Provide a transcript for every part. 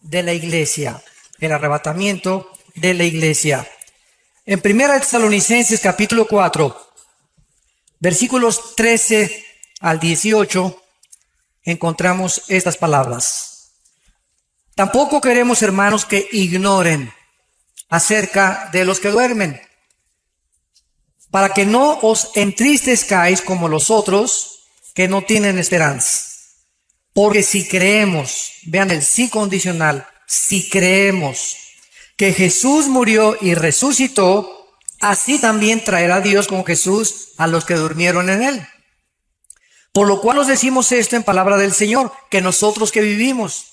de la iglesia. El arrebatamiento de la iglesia. En 1 Tesalonicenses capítulo 4, versículos 13 al 18, encontramos estas palabras. Tampoco queremos, hermanos, que ignoren acerca de los que duermen, para que no os entristezcáis como los otros que no tienen esperanza. Porque si creemos, vean el sí condicional, si creemos que Jesús murió y resucitó, así también traerá Dios con Jesús a los que durmieron en él. Por lo cual os decimos esto en palabra del Señor, que nosotros que vivimos,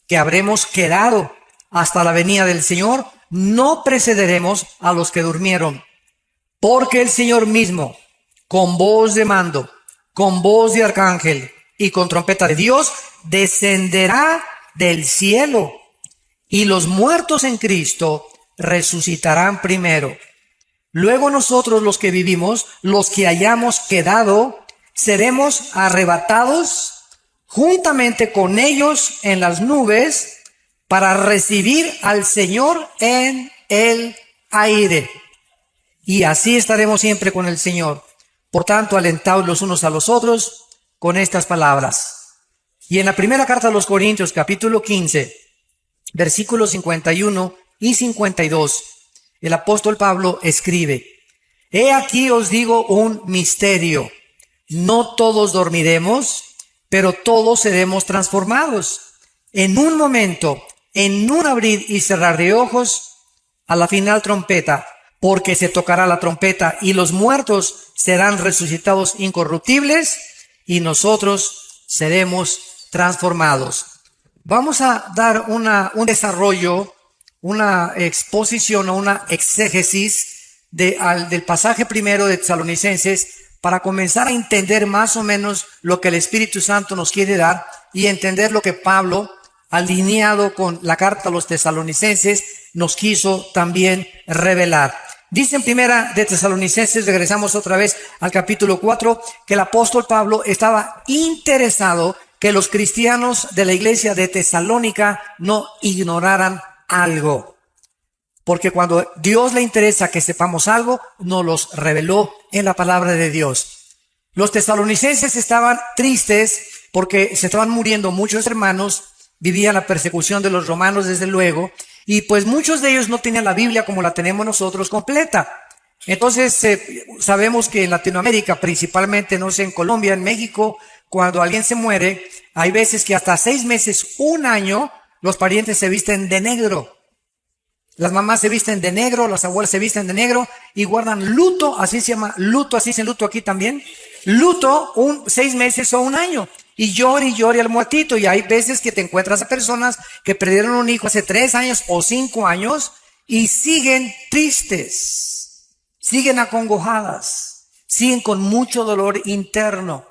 que habremos quedado hasta la venida del Señor, no precederemos a los que durmieron. Porque el Señor mismo, con voz de mando, con voz de arcángel y con trompeta de Dios, descenderá del cielo, y los muertos en Cristo resucitarán primero. Luego nosotros los que vivimos, los que hayamos quedado, seremos arrebatados juntamente con ellos en las nubes para recibir al Señor en el aire. Y así estaremos siempre con el Señor. Por tanto, alentaos los unos a los otros con estas palabras. Y en la primera carta a los Corintios, capítulo 15, versículos 51 y 52, el apóstol Pablo escribe: He aquí os digo un misterio. No todos dormiremos, pero todos seremos transformados. En un momento, en un abrir y cerrar de ojos, a la final trompeta, porque se tocará la trompeta y los muertos serán resucitados incorruptibles y nosotros seremos transformados. Vamos a dar un desarrollo, una exposición o una exégesis del pasaje primero de Tesalonicenses para comenzar a entender más o menos lo que el Espíritu Santo nos quiere dar y entender lo que Pablo, alineado con la carta a los Tesalonicenses, nos quiso también revelar. Dice en primera de Tesalonicenses, regresamos otra vez al capítulo 4, que el apóstol Pablo estaba interesado que los cristianos de la iglesia de Tesalónica no ignoraran algo. Porque cuando Dios le interesa que sepamos algo, nos los reveló en la palabra de Dios. Los tesalonicenses estaban tristes porque se estaban muriendo muchos hermanos, vivían la persecución de los romanos desde luego, y pues muchos de ellos no tenían la Biblia como la tenemos nosotros completa. Entonces sabemos que en Latinoamérica, principalmente, no sé, en Colombia, en México, cuando alguien se muere, hay veces que hasta 6 meses, 1 año, los parientes se visten de negro. Las mamás se visten de negro, las abuelas se visten de negro y guardan luto, así se llama luto, así se luto aquí también. Luto 6 meses o 1 año. Y llore al muertito. Y hay veces que te encuentras a personas que perdieron un hijo hace 3 años o 5 años y siguen tristes, siguen acongojadas, siguen con mucho dolor interno.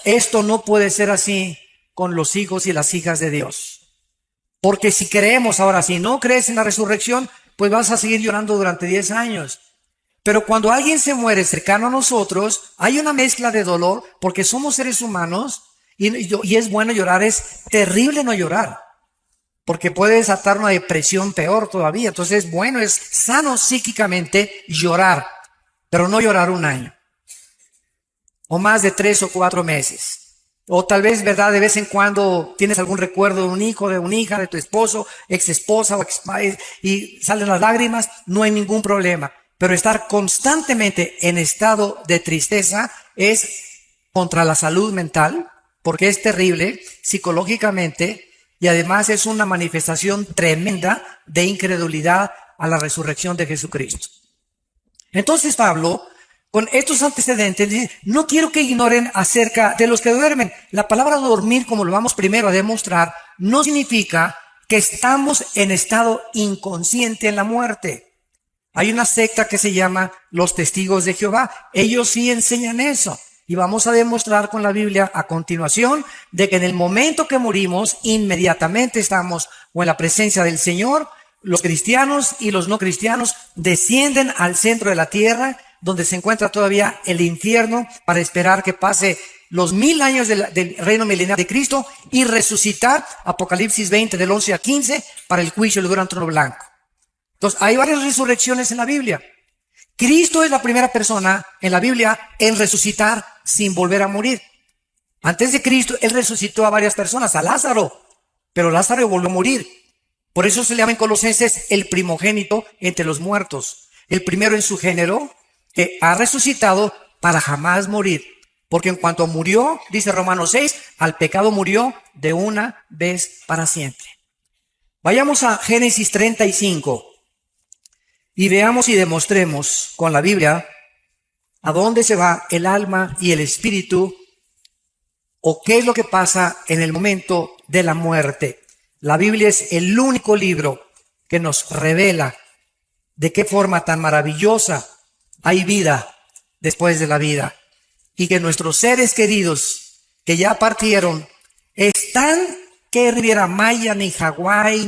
Esto no puede ser así con los hijos y las hijas de Dios. Porque si creemos ahora, si no crees en la resurrección, pues vas a seguir llorando durante 10 años. Pero cuando alguien se muere cercano a nosotros, hay una mezcla de dolor porque somos seres humanos y es bueno llorar, es terrible no llorar. Porque puede desatar una depresión peor todavía. Entonces, bueno, es sano psíquicamente llorar, pero no llorar 1 año. O más de 3 o 4 meses. O tal vez, ¿verdad? De vez en cuando tienes algún recuerdo de un hijo, de una hija, de tu esposo, ex esposa o y salen las lágrimas, no hay ningún problema. Pero estar constantemente en estado de tristeza es contra la salud mental, porque es terrible psicológicamente y además es una manifestación tremenda de incredulidad a la resurrección de Jesucristo. Entonces Pablo, con estos antecedentes, dice, no quiero que ignoren acerca de los que duermen. La palabra dormir, como lo vamos primero a demostrar, no significa que estamos en estado inconsciente en la muerte. Hay una secta que se llama los Testigos de Jehová. Ellos sí enseñan eso. Y vamos a demostrar con la Biblia a continuación de que en el momento que morimos, inmediatamente estamos o en la presencia del Señor. Los cristianos y los no cristianos descienden al centro de la tierra, donde se encuentra todavía el infierno, para esperar que pase los 1000 años del reino milenial de Cristo y resucitar, Apocalipsis 20 del 11 a 15, para el juicio del gran trono blanco. Entonces, hay varias resurrecciones en la Biblia. Cristo es la primera persona en la Biblia en resucitar sin volver a morir. Antes de Cristo, Él resucitó a varias personas, a Lázaro, pero Lázaro volvió a morir. Por eso se le llama en Colosenses el primogénito entre los muertos. El primero en su género que ha resucitado para jamás morir. Porque en cuanto murió, dice Romanos 6, al pecado murió de una vez para siempre. Vayamos a Génesis 35 y veamos y demostremos con la Biblia a dónde se va el alma y el espíritu, o qué es lo que pasa en el momento de la muerte. La Biblia es el único libro que nos revela de qué forma tan maravillosa hay vida después de la vida, y que nuestros seres queridos que ya partieron están, que Riviera Maya, ni Hawái,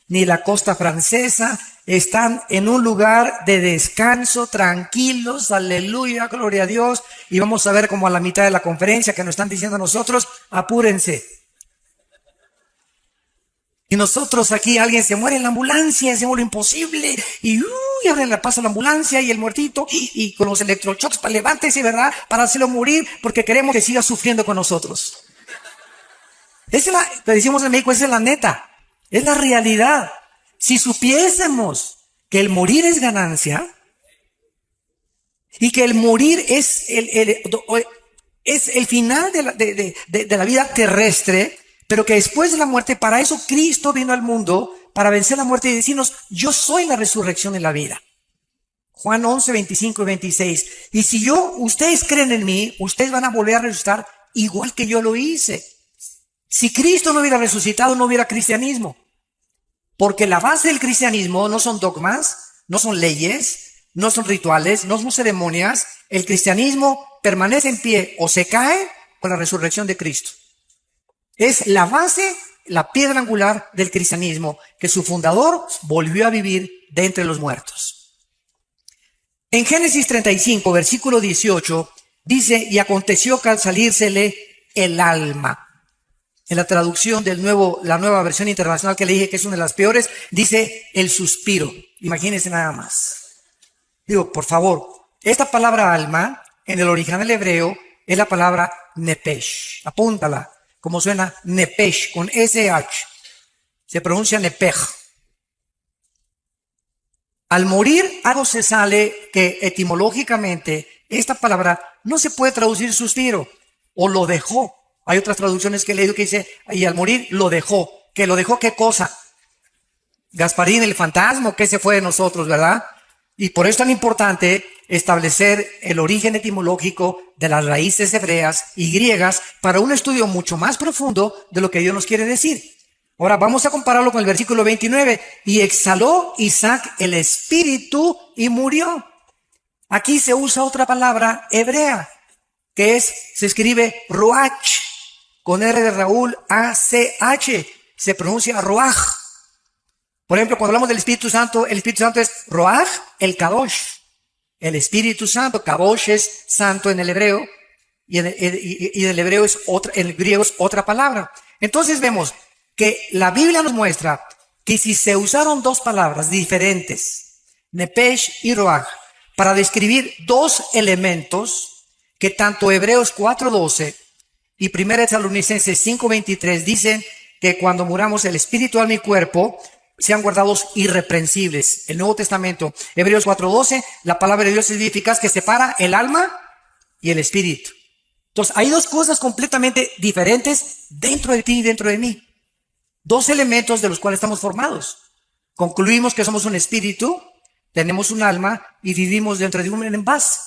ni la costa francesa, están en un lugar de descanso, tranquilos, aleluya, gloria a Dios. Y vamos a ver como a la mitad de la conferencia que nos están diciendo a nosotros, apúrense. Y nosotros aquí, alguien se muere en la ambulancia, hacemos lo imposible, y abren la paso a la ambulancia y el muertito, y con los electroshocks, levántese, ¿verdad? Para hacerlo morir, porque queremos que siga sufriendo con nosotros. Esa es le decimos en México, esa es la neta, es la realidad. Si supiésemos que el morir es ganancia, y que el morir es el final de la vida terrestre, pero que después de la muerte, para eso Cristo vino al mundo, para vencer la muerte y decirnos, yo soy la resurrección y la vida. Juan 11, 25 y 26. Y si ustedes creen en mí, ustedes van a volver a resucitar igual que yo lo hice. Si Cristo no hubiera resucitado, no hubiera cristianismo. Porque la base del cristianismo no son dogmas, no son leyes, no son rituales, no son ceremonias. El cristianismo permanece en pie o se cae con la resurrección de Cristo. Es la base, la piedra angular del cristianismo, que su fundador volvió a vivir de entre los muertos. En Génesis 35, versículo 18, dice, y aconteció que al salírsele el alma. En la traducción la nueva versión internacional que le dije que es una de las peores, dice el suspiro. Imagínense nada más. Digo, por favor, esta palabra alma, en el original hebreo, es la palabra nepesh. Apúntala. Como suena nepesh, con SH. Se pronuncia nepej. Al morir, algo se sale que etimológicamente esta palabra no se puede traducir suspiro, o lo dejó. Hay otras traducciones que he leído que dice, y al morir lo dejó. ¿Que lo dejó qué cosa? Gasparín, el fantasma, que se fue de nosotros, ¿verdad? Y por eso es tan importante establecer el origen etimológico de las raíces hebreas y griegas para un estudio mucho más profundo de lo que Dios nos quiere decir. Ahora vamos a compararlo con el versículo 29. Y exhaló Isaac el espíritu y murió. Aquí se usa otra palabra hebrea, que se escribe ruach, con R de Raúl, A-C-H. Se pronuncia ruach. Por ejemplo, cuando hablamos del Espíritu Santo, el Espíritu Santo es Ruach el Kadosh. El Espíritu Santo, Kadosh es santo en el hebreo, y en el hebreo en el griego es otra palabra. Entonces vemos que la Biblia nos muestra que si se usaron dos palabras diferentes, Nepesh y Ruach, para describir dos elementos que tanto Hebreos 4:12 y 1 Tesalonicenses 5:23 dicen que cuando muramos el espíritu, alma y cuerpo sean guardados irreprensibles. El Nuevo Testamento, Hebreos 4:12, la palabra de Dios es eficaz que separa el alma y el espíritu. Entonces, hay dos cosas completamente diferentes dentro de ti y dentro de mí. Dos elementos de los cuales estamos formados. Concluimos que somos un espíritu, tenemos un alma y vivimos dentro de un envase,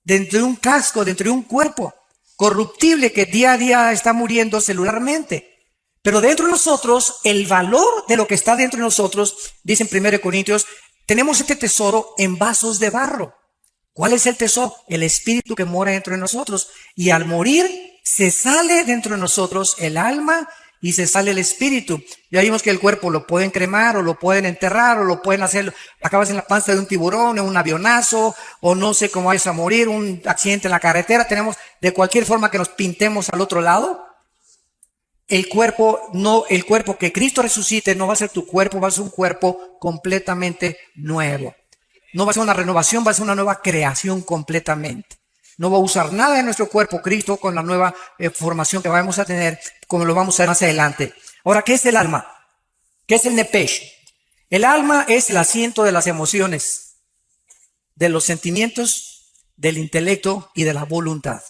dentro de un casco, dentro de un cuerpo corruptible que día a día está muriendo celularmente. Pero dentro de nosotros, el valor de lo que está dentro de nosotros, dice en 1 Corintios, tenemos este tesoro en vasos de barro. ¿Cuál es el tesoro? El espíritu que mora dentro de nosotros. Y al morir, se sale dentro de nosotros el alma y se sale el espíritu. Ya vimos que el cuerpo lo pueden cremar, o lo pueden enterrar, o lo pueden hacer, acabas en la panza de un tiburón, en un avionazo, o no sé cómo vayas a morir, un accidente en la carretera. Tenemos de cualquier forma que nos pintemos al otro lado. El cuerpo que Cristo resucite no va a ser tu cuerpo, va a ser un cuerpo completamente nuevo. No va a ser una renovación, va a ser una nueva creación completamente. No va a usar nada de nuestro cuerpo Cristo con la nueva formación que vamos a tener, como lo vamos a ver más adelante. Ahora, ¿qué es el alma? ¿Qué es el nepesh? El alma es el asiento de las emociones, de los sentimientos, del intelecto y de la voluntad.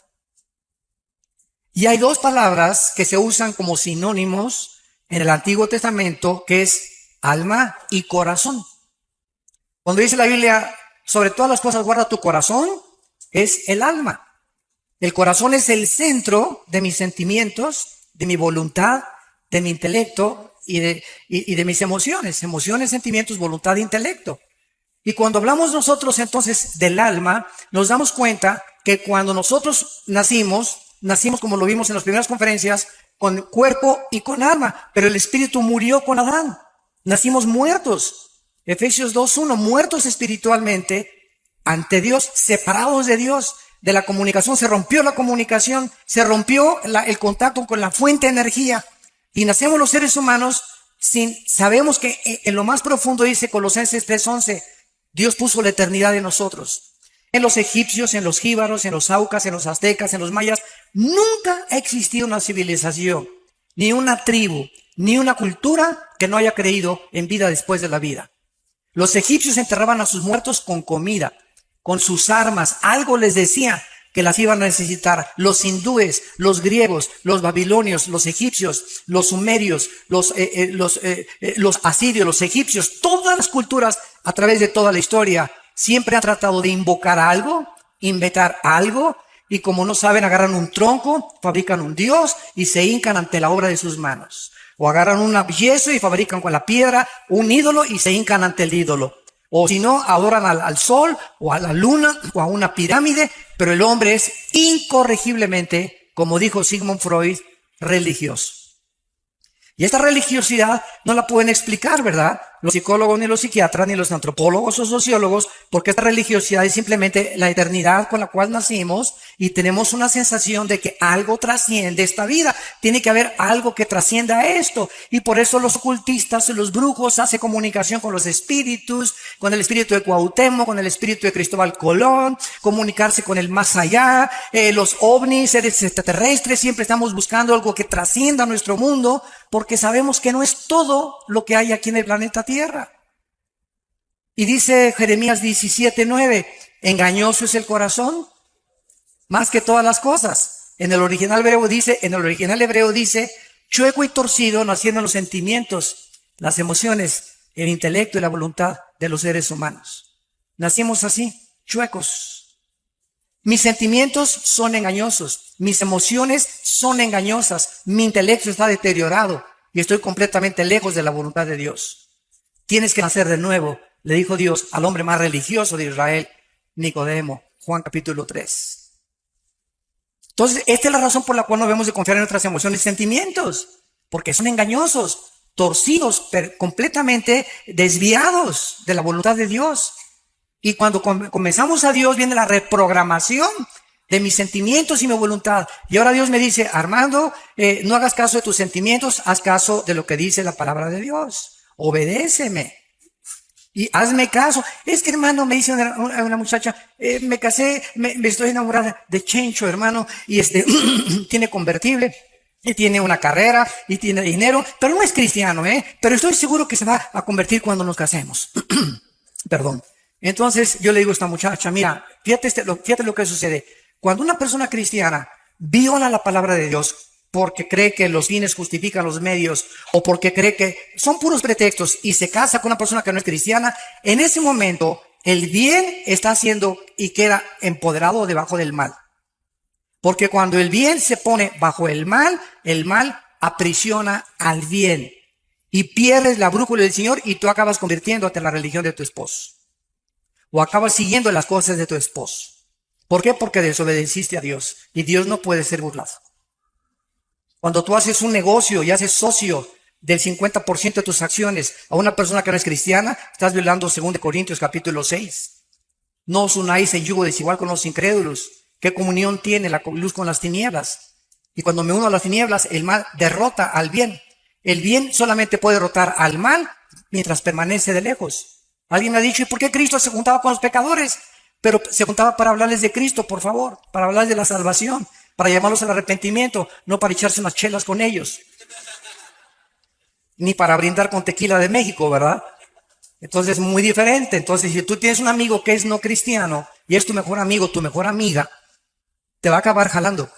Y hay dos palabras que se usan como sinónimos en el Antiguo Testamento, que es alma y corazón. Cuando dice la Biblia, sobre todas las cosas guarda tu corazón, es el alma. El corazón es el centro de mis sentimientos, de mi voluntad, de mi intelecto y de mis emociones. Emociones, sentimientos, voluntad e intelecto. Y cuando hablamos nosotros entonces del alma, nos damos cuenta que cuando nosotros nacimos como lo vimos en las primeras conferencias, con cuerpo y con alma, pero el espíritu murió con Adán. Nacimos muertos. Efesios 2:1, muertos espiritualmente ante Dios, separados de Dios, de la comunicación. Se rompió la comunicación, se rompió el contacto con la fuente de energía. Y nacemos los seres humanos sabemos que en lo más profundo, dice Colosenses 3:11, Dios puso la eternidad en nosotros. En los egipcios, en los jíbaros, en los aucas, en los aztecas, en los mayas, nunca ha existido una civilización, ni una tribu, ni una cultura que no haya creído en vida después de la vida. Los egipcios enterraban a sus muertos con comida, con sus armas. Algo les decía que las iban a necesitar. Los hindúes, los griegos, los babilonios, los egipcios, los sumerios, los asirios, los egipcios, todas las culturas a través de toda la historia siempre han tratado de invocar algo, inventar algo, y como no saben, agarran un tronco, fabrican un dios y se hincan ante la obra de sus manos. O agarran un yeso y fabrican con la piedra un ídolo y se hincan ante el ídolo. O si no, adoran al sol o a la luna o a una pirámide, pero el hombre es incorregiblemente, como dijo Sigmund Freud, religioso. Y esta religiosidad no la pueden explicar, ¿verdad? Los psicólogos, ni los psiquiatras, ni los antropólogos o sociólogos, porque esta religiosidad es simplemente la eternidad con la cual nacimos y tenemos una sensación de que algo trasciende esta vida. Tiene que haber algo que trascienda esto. Y por eso los ocultistas, los brujos, hacen comunicación con los espíritus, con el espíritu de Cuauhtémoc, con el espíritu de Cristóbal Colón, comunicarse con el más allá, los ovnis, seres extraterrestres, siempre estamos buscando algo que trascienda nuestro mundo, porque sabemos que no es todo lo que hay aquí en el planeta Tierra. Y dice Jeremías 17:9, engañoso es el corazón, más que todas las cosas. En el original hebreo dice, chueco y torcido, naciendo en los sentimientos, las emociones, el intelecto y la voluntad de los seres humanos. Nacimos así, chuecos. Mis sentimientos son engañosos, mis emociones son engañosas, mi intelecto está deteriorado y estoy completamente lejos de la voluntad de Dios. Tienes que nacer de nuevo, le dijo Dios al hombre más religioso de Israel, Nicodemo, Juan capítulo 3. Entonces, esta es la razón por la cual no debemos de confiar en nuestras emociones y sentimientos, porque son engañosos, torcidos, completamente desviados de la voluntad de Dios. Y cuando comenzamos a Dios, viene la reprogramación de mis sentimientos y mi voluntad. Y ahora Dios me dice, Armando, no hagas caso de tus sentimientos, haz caso de lo que dice la palabra de Dios. Obedéceme. Y hazme caso. Es que, hermano, me dice una muchacha, me casé, me estoy enamorada de Chencho, hermano, y tiene convertible, y tiene una carrera, y tiene dinero, pero no es cristiano, pero estoy seguro que se va a convertir cuando nos casemos. Perdón. Entonces yo le digo a esta muchacha, mira, fíjate lo que sucede. Cuando una persona cristiana viola la palabra de Dios porque cree que los fines justifican los medios o porque cree que son puros pretextos y se casa con una persona que no es cristiana, en ese momento el bien está haciendo y queda empoderado debajo del mal. Porque cuando el bien se pone bajo el mal aprisiona al bien y pierdes la brújula del Señor y tú acabas convirtiéndote en la religión de tu esposo. O acabas siguiendo las cosas de tu esposo. ¿Por qué? Porque desobedeciste a Dios. Y Dios no puede ser burlado. Cuando tú haces un negocio y haces socio del 50% de tus acciones a una persona que no es cristiana, estás violando 2 Corintios capítulo 6. No os unáis en yugo desigual con los incrédulos. ¿Qué comunión tiene la luz con las tinieblas? Y cuando me uno a las tinieblas, el mal derrota al bien. El bien solamente puede derrotar al mal mientras permanece de lejos. Alguien me ha dicho, ¿y por qué Cristo se juntaba con los pecadores? Pero se juntaba para hablarles de Cristo, por favor, para hablarles de la salvación, para llamarlos al arrepentimiento, no para echarse unas chelas con ellos. Ni para brindar con tequila de México, ¿verdad? Entonces es muy diferente. Entonces, si tú tienes un amigo que es no cristiano y es tu mejor amigo, tu mejor amiga, te va a acabar jalando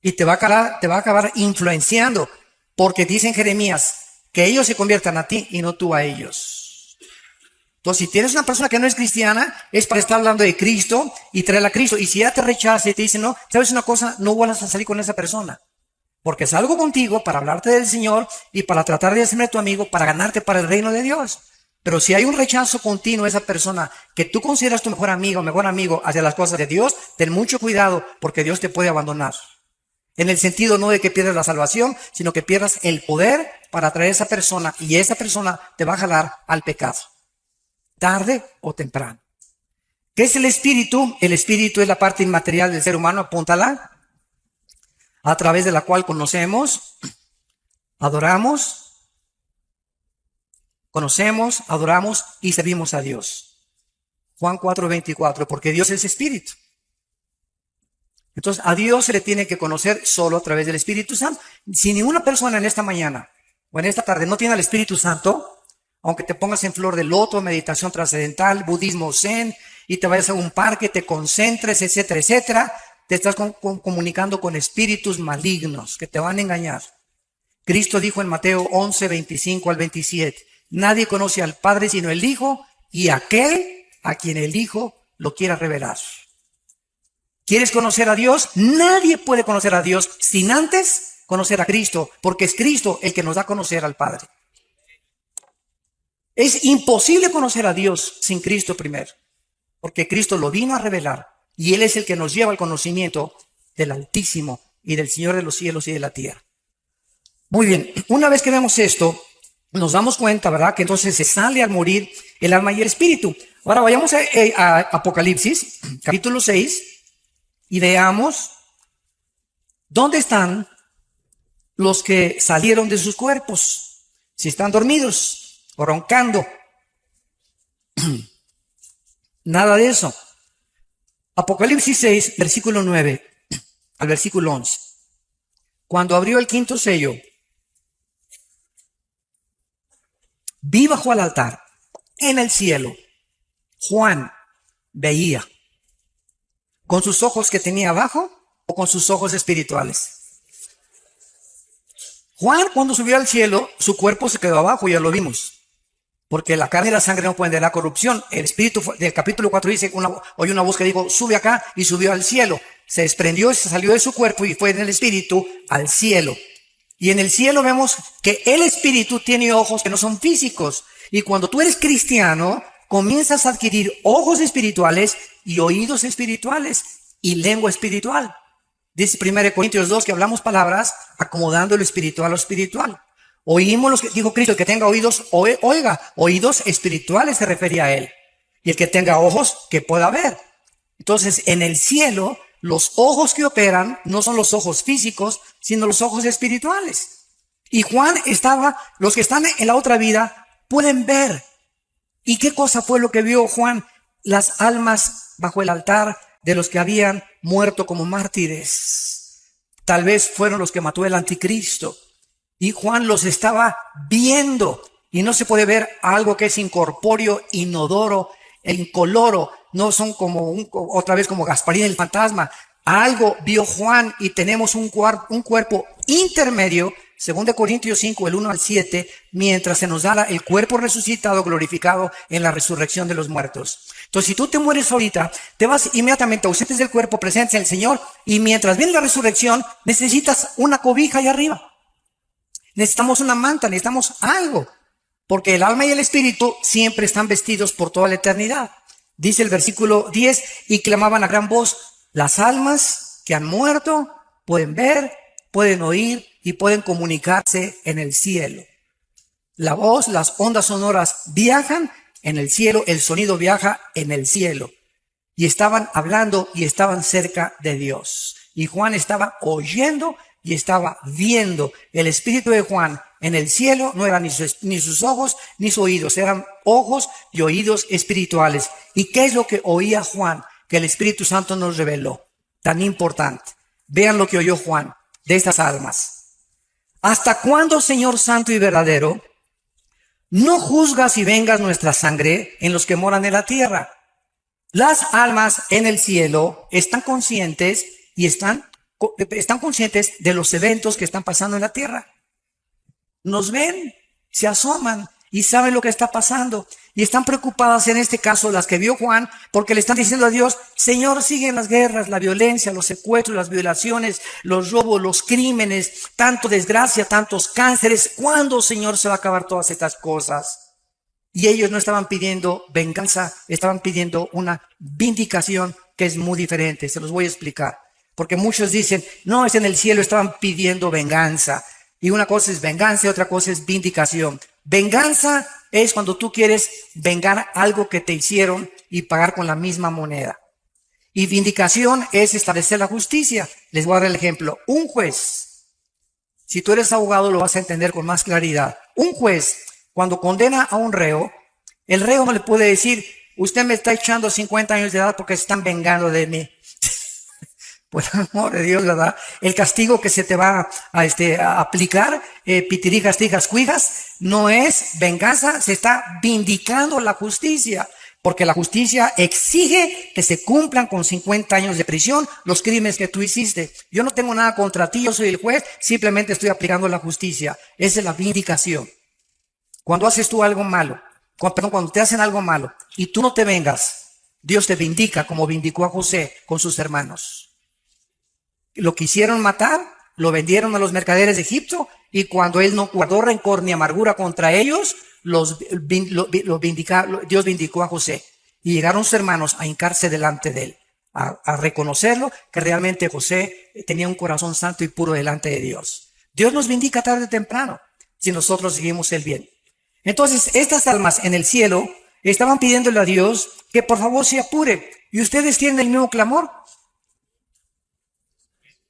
y te va a acabar influenciando, porque dice en Jeremías que ellos se conviertan a ti y no tú a ellos. Entonces, si tienes una persona que no es cristiana, es para estar hablando de Cristo y traerla a Cristo. Y si ella te rechaza y te dice, no, ¿sabes una cosa? No vuelvas a salir con esa persona. Porque salgo contigo para hablarte del Señor y para tratar de hacerme tu amigo, para ganarte para el reino de Dios. Pero si hay un rechazo continuo a esa persona que tú consideras tu mejor amigo o mejor amigo hacia las cosas de Dios, ten mucho cuidado porque Dios te puede abandonar. En el sentido no de que pierdas la salvación, sino que pierdas el poder para atraer a esa persona y esa persona te va a jalar al pecado. Tarde o temprano. ¿Qué es el espíritu? El espíritu es la parte inmaterial del ser humano, apúntala, a través de la cual conocemos, adoramos y servimos a Dios. Juan 4:24, porque Dios es espíritu. Entonces, a Dios se le tiene que conocer solo a través del Espíritu Santo. Si ninguna persona en esta mañana o en esta tarde no tiene al Espíritu Santo, aunque te pongas en flor de loto, meditación trascendental, budismo zen, y te vayas a un parque, te concentres, etcétera, etcétera, te estás comunicando con espíritus malignos que te van a engañar. Cristo dijo en Mateo 11:25 al 27, nadie conoce al Padre sino el Hijo y aquel a quien el Hijo lo quiera revelar. ¿Quieres conocer a Dios? Nadie puede conocer a Dios sin antes conocer a Cristo, porque es Cristo el que nos da a conocer al Padre. Es imposible conocer a Dios sin Cristo primero, porque Cristo lo vino a revelar y Él es el que nos lleva al conocimiento del Altísimo y del Señor de los cielos y de la tierra. Muy bien, una vez que vemos esto, nos damos cuenta, ¿verdad? Que entonces se sale al morir el alma y el espíritu. Ahora vayamos a Apocalipsis, capítulo 6, y veamos dónde están los que salieron de sus cuerpos. Si están dormidos o roncando. Nada de eso. Apocalipsis 6, versículo 9 al versículo 11. Cuando abrió el quinto sello, vi bajo el altar, en el cielo, Juan veía, con sus ojos que tenía abajo o con sus ojos espirituales. Juan, cuando subió al cielo, su cuerpo se quedó abajo, ya lo vimos. Porque la carne y la sangre no pueden tener corrupción. El espíritu del capítulo 4 dice, oyó una voz que dijo, sube acá, y subió al cielo. Se desprendió, se salió de su cuerpo y fue en el espíritu al cielo. Y en el cielo vemos que el espíritu tiene ojos que no son físicos. Y cuando tú eres cristiano, comienzas a adquirir ojos espirituales y oídos espirituales y lengua espiritual. Dice 1 Corintios 2 que hablamos palabras acomodando lo espiritual a lo espiritual. Oímos lo que dijo Cristo, el que tenga oídos, oiga, oídos espirituales se refería a él. Y el que tenga ojos, que pueda ver. Entonces, en el cielo, los ojos que operan no son los ojos físicos, sino los ojos espirituales. Y Juan los que están en la otra vida pueden ver. ¿Y qué cosa fue lo que vio Juan? Las almas bajo el altar de los que habían muerto como mártires. Tal vez fueron los que mató el anticristo. Y Juan los estaba viendo. Y no se puede ver algo que es incorpóreo, inodoro e incoloro. No son como otra vez como Gasparín el fantasma. Algo vio Juan y tenemos un cuerpo intermedio, 2 Corintios 5, el 1 al 7, mientras se nos da el cuerpo resucitado, glorificado en la resurrección de los muertos. Entonces, si tú te mueres ahorita, te vas inmediatamente ausentes del cuerpo, presentes en el Señor, y mientras viene la resurrección, necesitas una cobija allá arriba. Necesitamos una manta, necesitamos algo, porque el alma y el espíritu siempre están vestidos por toda la eternidad. Dice el versículo 10, y clamaban a gran voz, las almas que han muerto pueden ver, pueden oír y pueden comunicarse en el cielo. La voz, las ondas sonoras viajan en el cielo, el sonido viaja en el cielo. Y estaban hablando y estaban cerca de Dios. Y Juan estaba oyendo y estaba viendo. El espíritu de Juan en el cielo no eran ni sus ojos ni sus oídos, eran ojos y oídos espirituales. ¿Y qué es lo que oía Juan? Que el Espíritu Santo nos reveló. Tan importante. Vean lo que oyó Juan de estas almas. ¿Hasta cuándo, Señor Santo y verdadero, no juzgas y vengas nuestra sangre en los que moran en la tierra? Las almas en el cielo están conscientes y están conscientes de los eventos que están pasando en la tierra. Nos ven, se asoman y saben lo que está pasando. Y están preocupadas, en este caso las que vio Juan, porque le están diciendo a Dios: Señor, siguen las guerras, la violencia, los secuestros, las violaciones, los robos, los crímenes, tanto desgracia, tantos cánceres. ¿Cuándo, Señor, se va a acabar todas estas cosas? Y ellos no estaban pidiendo venganza, estaban pidiendo una vindicación que es muy diferente. Se los voy a explicar. Porque muchos dicen: no, es en el cielo, estaban pidiendo venganza. Y una cosa es venganza y otra cosa es vindicación. Venganza es cuando tú quieres vengar algo que te hicieron y pagar con la misma moneda. Y vindicación es establecer la justicia. Les voy a dar el ejemplo. Un juez, si tú eres abogado lo vas a entender con más claridad. Un juez, cuando condena a un reo, el reo no le puede decir: usted me está echando 50 años de edad porque se están vengando de mí. Por el amor de Dios, ¿verdad? El castigo que se te va a aplicar, pitirijas, tijas, cuijas, no es venganza, se está vindicando la justicia. Porque la justicia exige que se cumplan con 50 años de prisión los crímenes que tú hiciste. Yo no tengo nada contra ti, yo soy el juez, simplemente estoy aplicando la justicia. Esa es la vindicación. Cuando haces tú algo malo, cuando te hacen algo malo y tú no te vengas, Dios te vindica como vindicó a José con sus hermanos. Lo quisieron matar, lo vendieron a los mercaderes de Egipto, y cuando él no guardó rencor ni amargura contra ellos, Dios vindicó a José. Y llegaron sus hermanos a hincarse delante de él, a reconocerlo, que realmente José tenía un corazón santo y puro delante de Dios. Dios nos vindica tarde o temprano, si nosotros seguimos el bien. Entonces, estas almas en el cielo estaban pidiéndole a Dios que por favor se apure. ¿Y ustedes tienen el mismo clamor?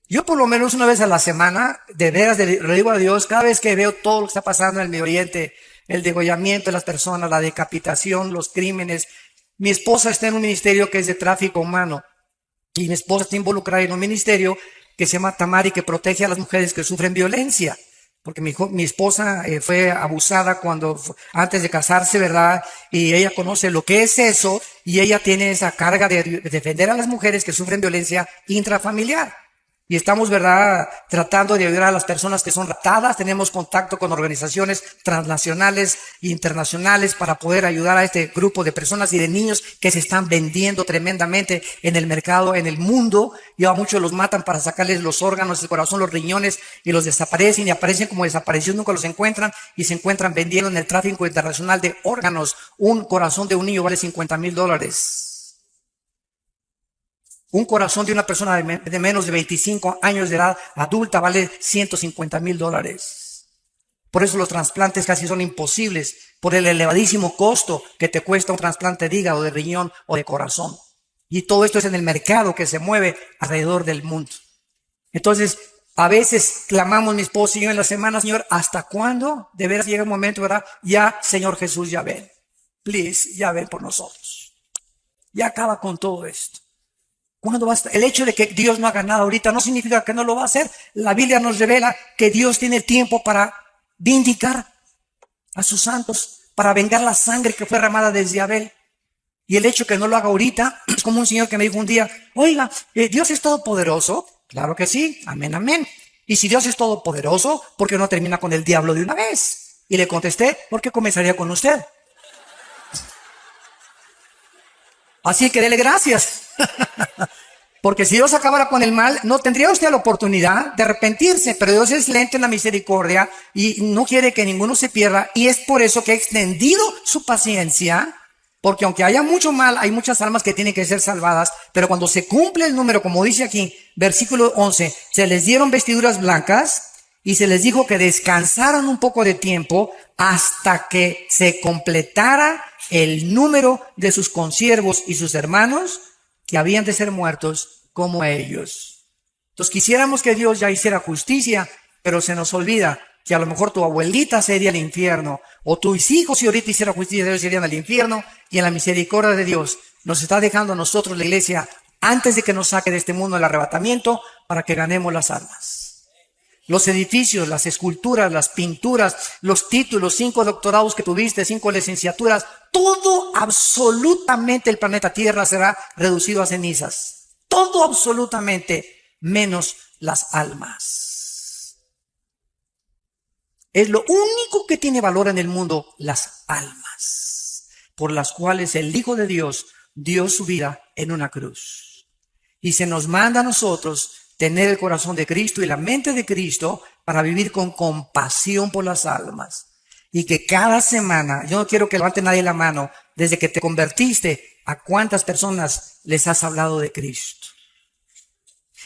Yo por lo menos una vez a la semana, de veras le digo a Dios, cada vez que veo todo lo que está pasando en el Medio Oriente, el degollamiento de las personas, la decapitación, los crímenes. Mi esposa está en un ministerio que es de tráfico humano, y mi esposa está involucrada en un ministerio que se llama Tamari, que protege a las mujeres que sufren violencia. Porque mi esposa fue abusada antes de casarse, ¿verdad? Y ella conoce lo que es eso, y ella tiene esa carga de defender a las mujeres que sufren violencia intrafamiliar. Y estamos, ¿verdad?, tratando de ayudar a las personas que son raptadas. Tenemos contacto con organizaciones transnacionales e internacionales para poder ayudar a este grupo de personas y de niños que se están vendiendo tremendamente en el mercado, en el mundo. Y a muchos los matan para sacarles los órganos, el corazón, los riñones, y los desaparecen y aparecen como desaparecidos, nunca los encuentran, y se encuentran vendiendo en el tráfico internacional de órganos. Un corazón de un niño vale $50,000. Un corazón de una persona de menos de 25 años de edad adulta vale $150,000. Por eso los trasplantes casi son imposibles, por el elevadísimo costo que te cuesta un trasplante de hígado, de riñón o de corazón. Y todo esto es en el mercado que se mueve alrededor del mundo. Entonces, a veces clamamos mi esposo y yo en la semana: Señor, ¿hasta cuándo? De veras llega un momento, ¿verdad? Ya, Señor Jesús, ya ven. Please, ya ven por nosotros. Ya acaba con todo esto. ¿Cuándo va a estar? El hecho de que Dios no haga nada ahorita no significa que no lo va a hacer. La Biblia nos revela que Dios tiene tiempo para vindicar a sus santos, para vengar la sangre que fue derramada desde Abel. Y el hecho que no lo haga ahorita es como un señor que me dijo un día: oiga, ¿Dios es todopoderoso? Claro que sí, amén, amén. Y si Dios es todopoderoso, ¿por qué no termina con el diablo de una vez? Y le contesté: ¿por qué comenzaría con usted? Así que dele gracias. Porque si Dios acabara con el mal, no tendría usted la oportunidad de arrepentirse. Pero Dios es lento en la misericordia y no quiere que ninguno se pierda. Y es por eso que ha extendido su paciencia. Porque aunque haya mucho mal, hay muchas almas que tienen que ser salvadas. Pero cuando se cumple el número, como dice aquí, versículo 11, se les dieron vestiduras blancas y se les dijo que descansaran un poco de tiempo hasta que se completara el número de sus consiervos y sus hermanos que habían de ser muertos como ellos. Entonces quisiéramos que Dios ya hiciera justicia, pero se nos olvida que a lo mejor tu abuelita se iría al infierno, o tus hijos si ahorita hiciera justicia, ellos irían al infierno, y en la misericordia de Dios nos está dejando a nosotros la iglesia antes de que nos saque de este mundo el arrebatamiento para que ganemos las almas. Los edificios, las esculturas, las pinturas, los títulos, 5 doctorados que tuviste, 5 licenciaturas, todo absolutamente el planeta Tierra será reducido a cenizas. Todo absolutamente, menos las almas. Es lo único que tiene valor en el mundo, las almas, por las cuales el Hijo de Dios dio su vida en una cruz. Y se nos manda a nosotros tener el corazón de Cristo y la mente de Cristo para vivir con compasión por las almas. Y que cada semana, yo no quiero que levante nadie la mano, desde que te convertiste, ¿a cuántas personas les has hablado de Cristo?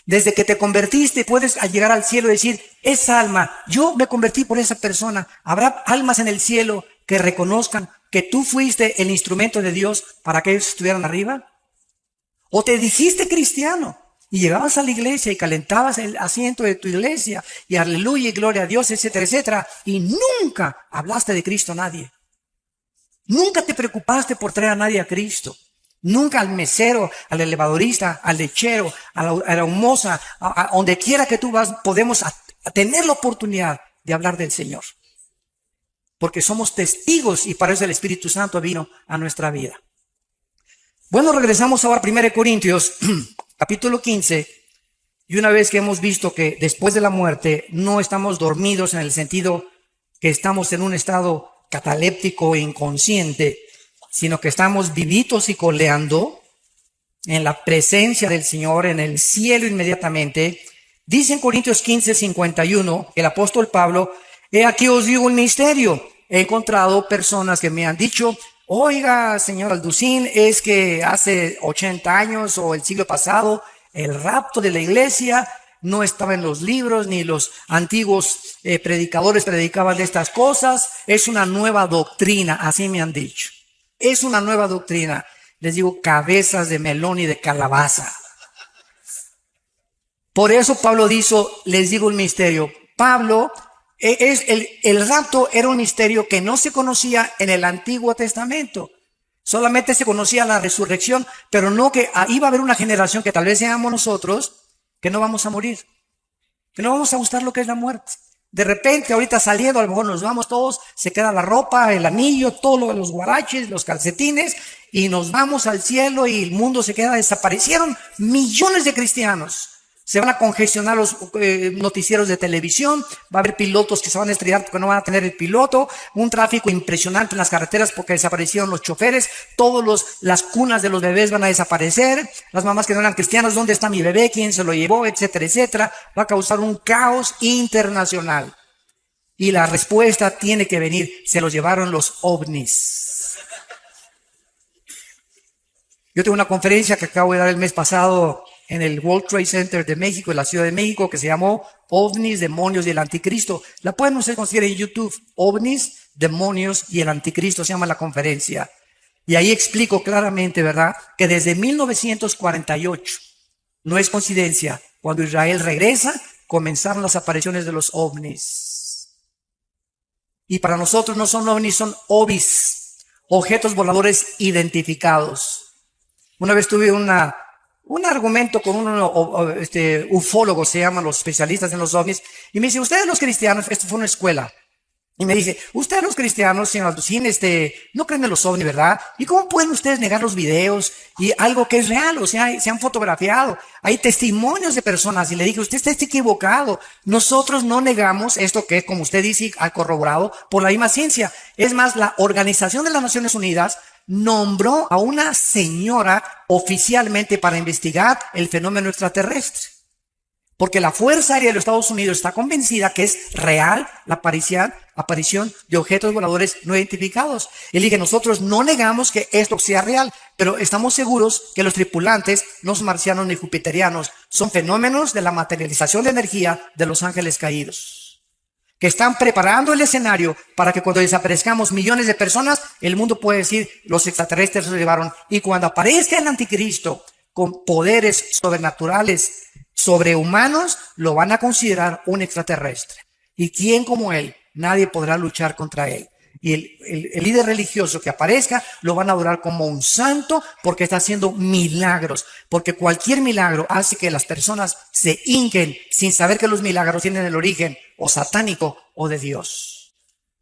Desde que te convertiste puedes llegar al cielo y decir, esa alma, yo me convertí por esa persona. ¿Habrá almas en el cielo que reconozcan que tú fuiste el instrumento de Dios para que ellos estuvieran arriba? ¿O te dijiste cristiano y llegabas a la iglesia y calentabas el asiento de tu iglesia y aleluya y gloria a Dios, etcétera, etcétera, y nunca hablaste de Cristo a nadie? Nunca te preocupaste por traer a nadie a Cristo. Nunca al mesero, al elevadorista, al lechero, a la moza, a donde quiera que tú vas, podemos tener la oportunidad de hablar del Señor. Porque somos testigos y para eso el Espíritu Santo vino a nuestra vida. Bueno, regresamos ahora a 1 Corintios, capítulo 15. Y una vez que hemos visto que después de la muerte no estamos dormidos en el sentido que estamos en un estado cataléptico e inconsciente, sino que estamos vivitos y coleando en la presencia del Señor, en el cielo inmediatamente. Dice en Corintios 15:51, el apóstol Pablo, he aquí os digo un misterio. He encontrado personas que me han dicho, oiga, señor Alducín, es que hace 80 años o el siglo pasado, el rapto de la iglesia no estaba en los libros, ni los antiguos predicadores predicaban de estas cosas. Es una nueva doctrina, así me han dicho. Es una nueva doctrina. Les digo, cabezas de melón y de calabaza. Por eso Pablo dijo, les digo un misterio. Pablo, el rapto era un misterio que no se conocía en el Antiguo Testamento. Solamente se conocía la resurrección, pero no que iba a haber una generación que tal vez seamos nosotros, que no vamos a morir, que no vamos a gustar lo que es la muerte. De repente, ahorita saliendo, a lo mejor nos vamos todos, se queda la ropa, el anillo, todo lo de los guaraches, los calcetines, y nos vamos al cielo y el mundo se queda. Desaparecieron millones de cristianos. Se van a congestionar los noticieros de televisión, va a haber pilotos que se van a estrellar porque no van a tener el piloto, un tráfico impresionante en las carreteras porque desaparecieron los choferes, las cunas de los bebés van a desaparecer, las mamás que no eran cristianas, ¿dónde está mi bebé? ¿Quién se lo llevó? Etcétera, etcétera. Va a causar un caos internacional. Y la respuesta tiene que venir, se los llevaron los ovnis. Yo tengo una conferencia que acabo de dar el mes pasado en el World Trade Center de México, en la Ciudad de México, que se llamó OVNIs, Demonios y el Anticristo. La pueden ustedes conseguir en YouTube. OVNIs, Demonios y el Anticristo se llama la conferencia. Y ahí explico claramente, ¿verdad?, que desde 1948, no es coincidencia, cuando Israel regresa, comenzaron las apariciones de los OVNIs. Y para nosotros no son OVNIs, son OVIs, objetos voladores identificados. Una vez tuve un argumento con un ufólogo, se llaman los especialistas en los ovnis, y me dice, ustedes los cristianos, esto fue una escuela, y me dice, ustedes los cristianos, señor Alducín, no creen en los ovnis, ¿verdad? ¿Y cómo pueden ustedes negar los videos y algo que es real? O sea, se han fotografiado, hay testimonios de personas, y le dije, usted está equivocado, nosotros no negamos esto que, como usted dice, ha corroborado por la misma ciencia. Es más, la Organización de las Naciones Unidas nombró a una señora oficialmente para investigar el fenómeno extraterrestre. Porque la Fuerza Aérea de los Estados Unidos está convencida que es real la aparición de objetos voladores no identificados. Y le dije, nosotros no negamos que esto sea real, pero estamos seguros que los tripulantes no son marcianos ni jupiterianos, son fenómenos de la materialización de energía de los ángeles caídos. que están preparando el escenario para que cuando desaparezcamos millones de personas, el mundo puede decir, los extraterrestres se llevaron. Y cuando aparezca el anticristo con poderes sobrenaturales, sobrehumanos, lo van a considerar un extraterrestre. ¿Y quién como él? Nadie podrá luchar contra él. Y el líder religioso que aparezca lo van a adorar como un santo porque está haciendo milagros. Porque cualquier milagro hace que las personas se hinquen sin saber que los milagros tienen el origen o satánico o de Dios.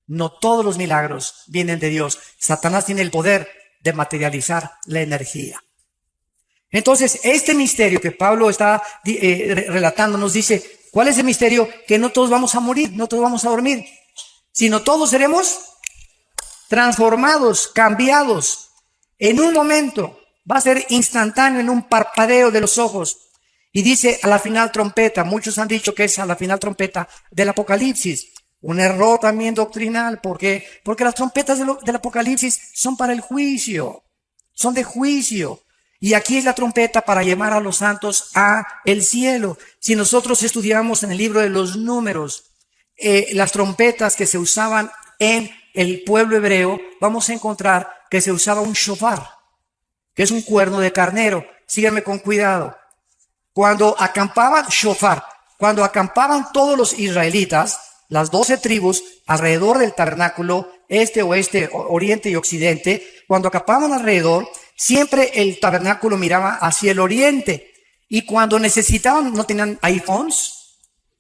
No todos los milagros vienen de Dios. Satanás tiene el poder de materializar la energía. Entonces, este misterio que Pablo está relatando nos dice, ¿cuál es el misterio? Que no todos vamos a morir, no todos vamos a dormir, sino todos seremos transformados, cambiados, en un momento. Va a ser instantáneo, en un parpadeo de los ojos. Y dice a la final trompeta. Muchos han dicho que es a la final trompeta del Apocalipsis. Un error también doctrinal. ¿Por qué? Porque las trompetas del Apocalipsis son para el juicio. Son de juicio. Y aquí es la trompeta para llamar a los santos a el cielo. Si nosotros estudiamos en el libro de los Números, las trompetas que se usaban en el pueblo hebreo, vamos a encontrar que se usaba un shofar, que es un cuerno de carnero. Síganme con cuidado. Cuando acampaban cuando acampaban todos los israelitas, las 12 tribus alrededor del tabernáculo, este, oeste, oriente y occidente, cuando acampaban alrededor, siempre el tabernáculo miraba hacia el oriente. Y cuando necesitaban, no tenían iPhones,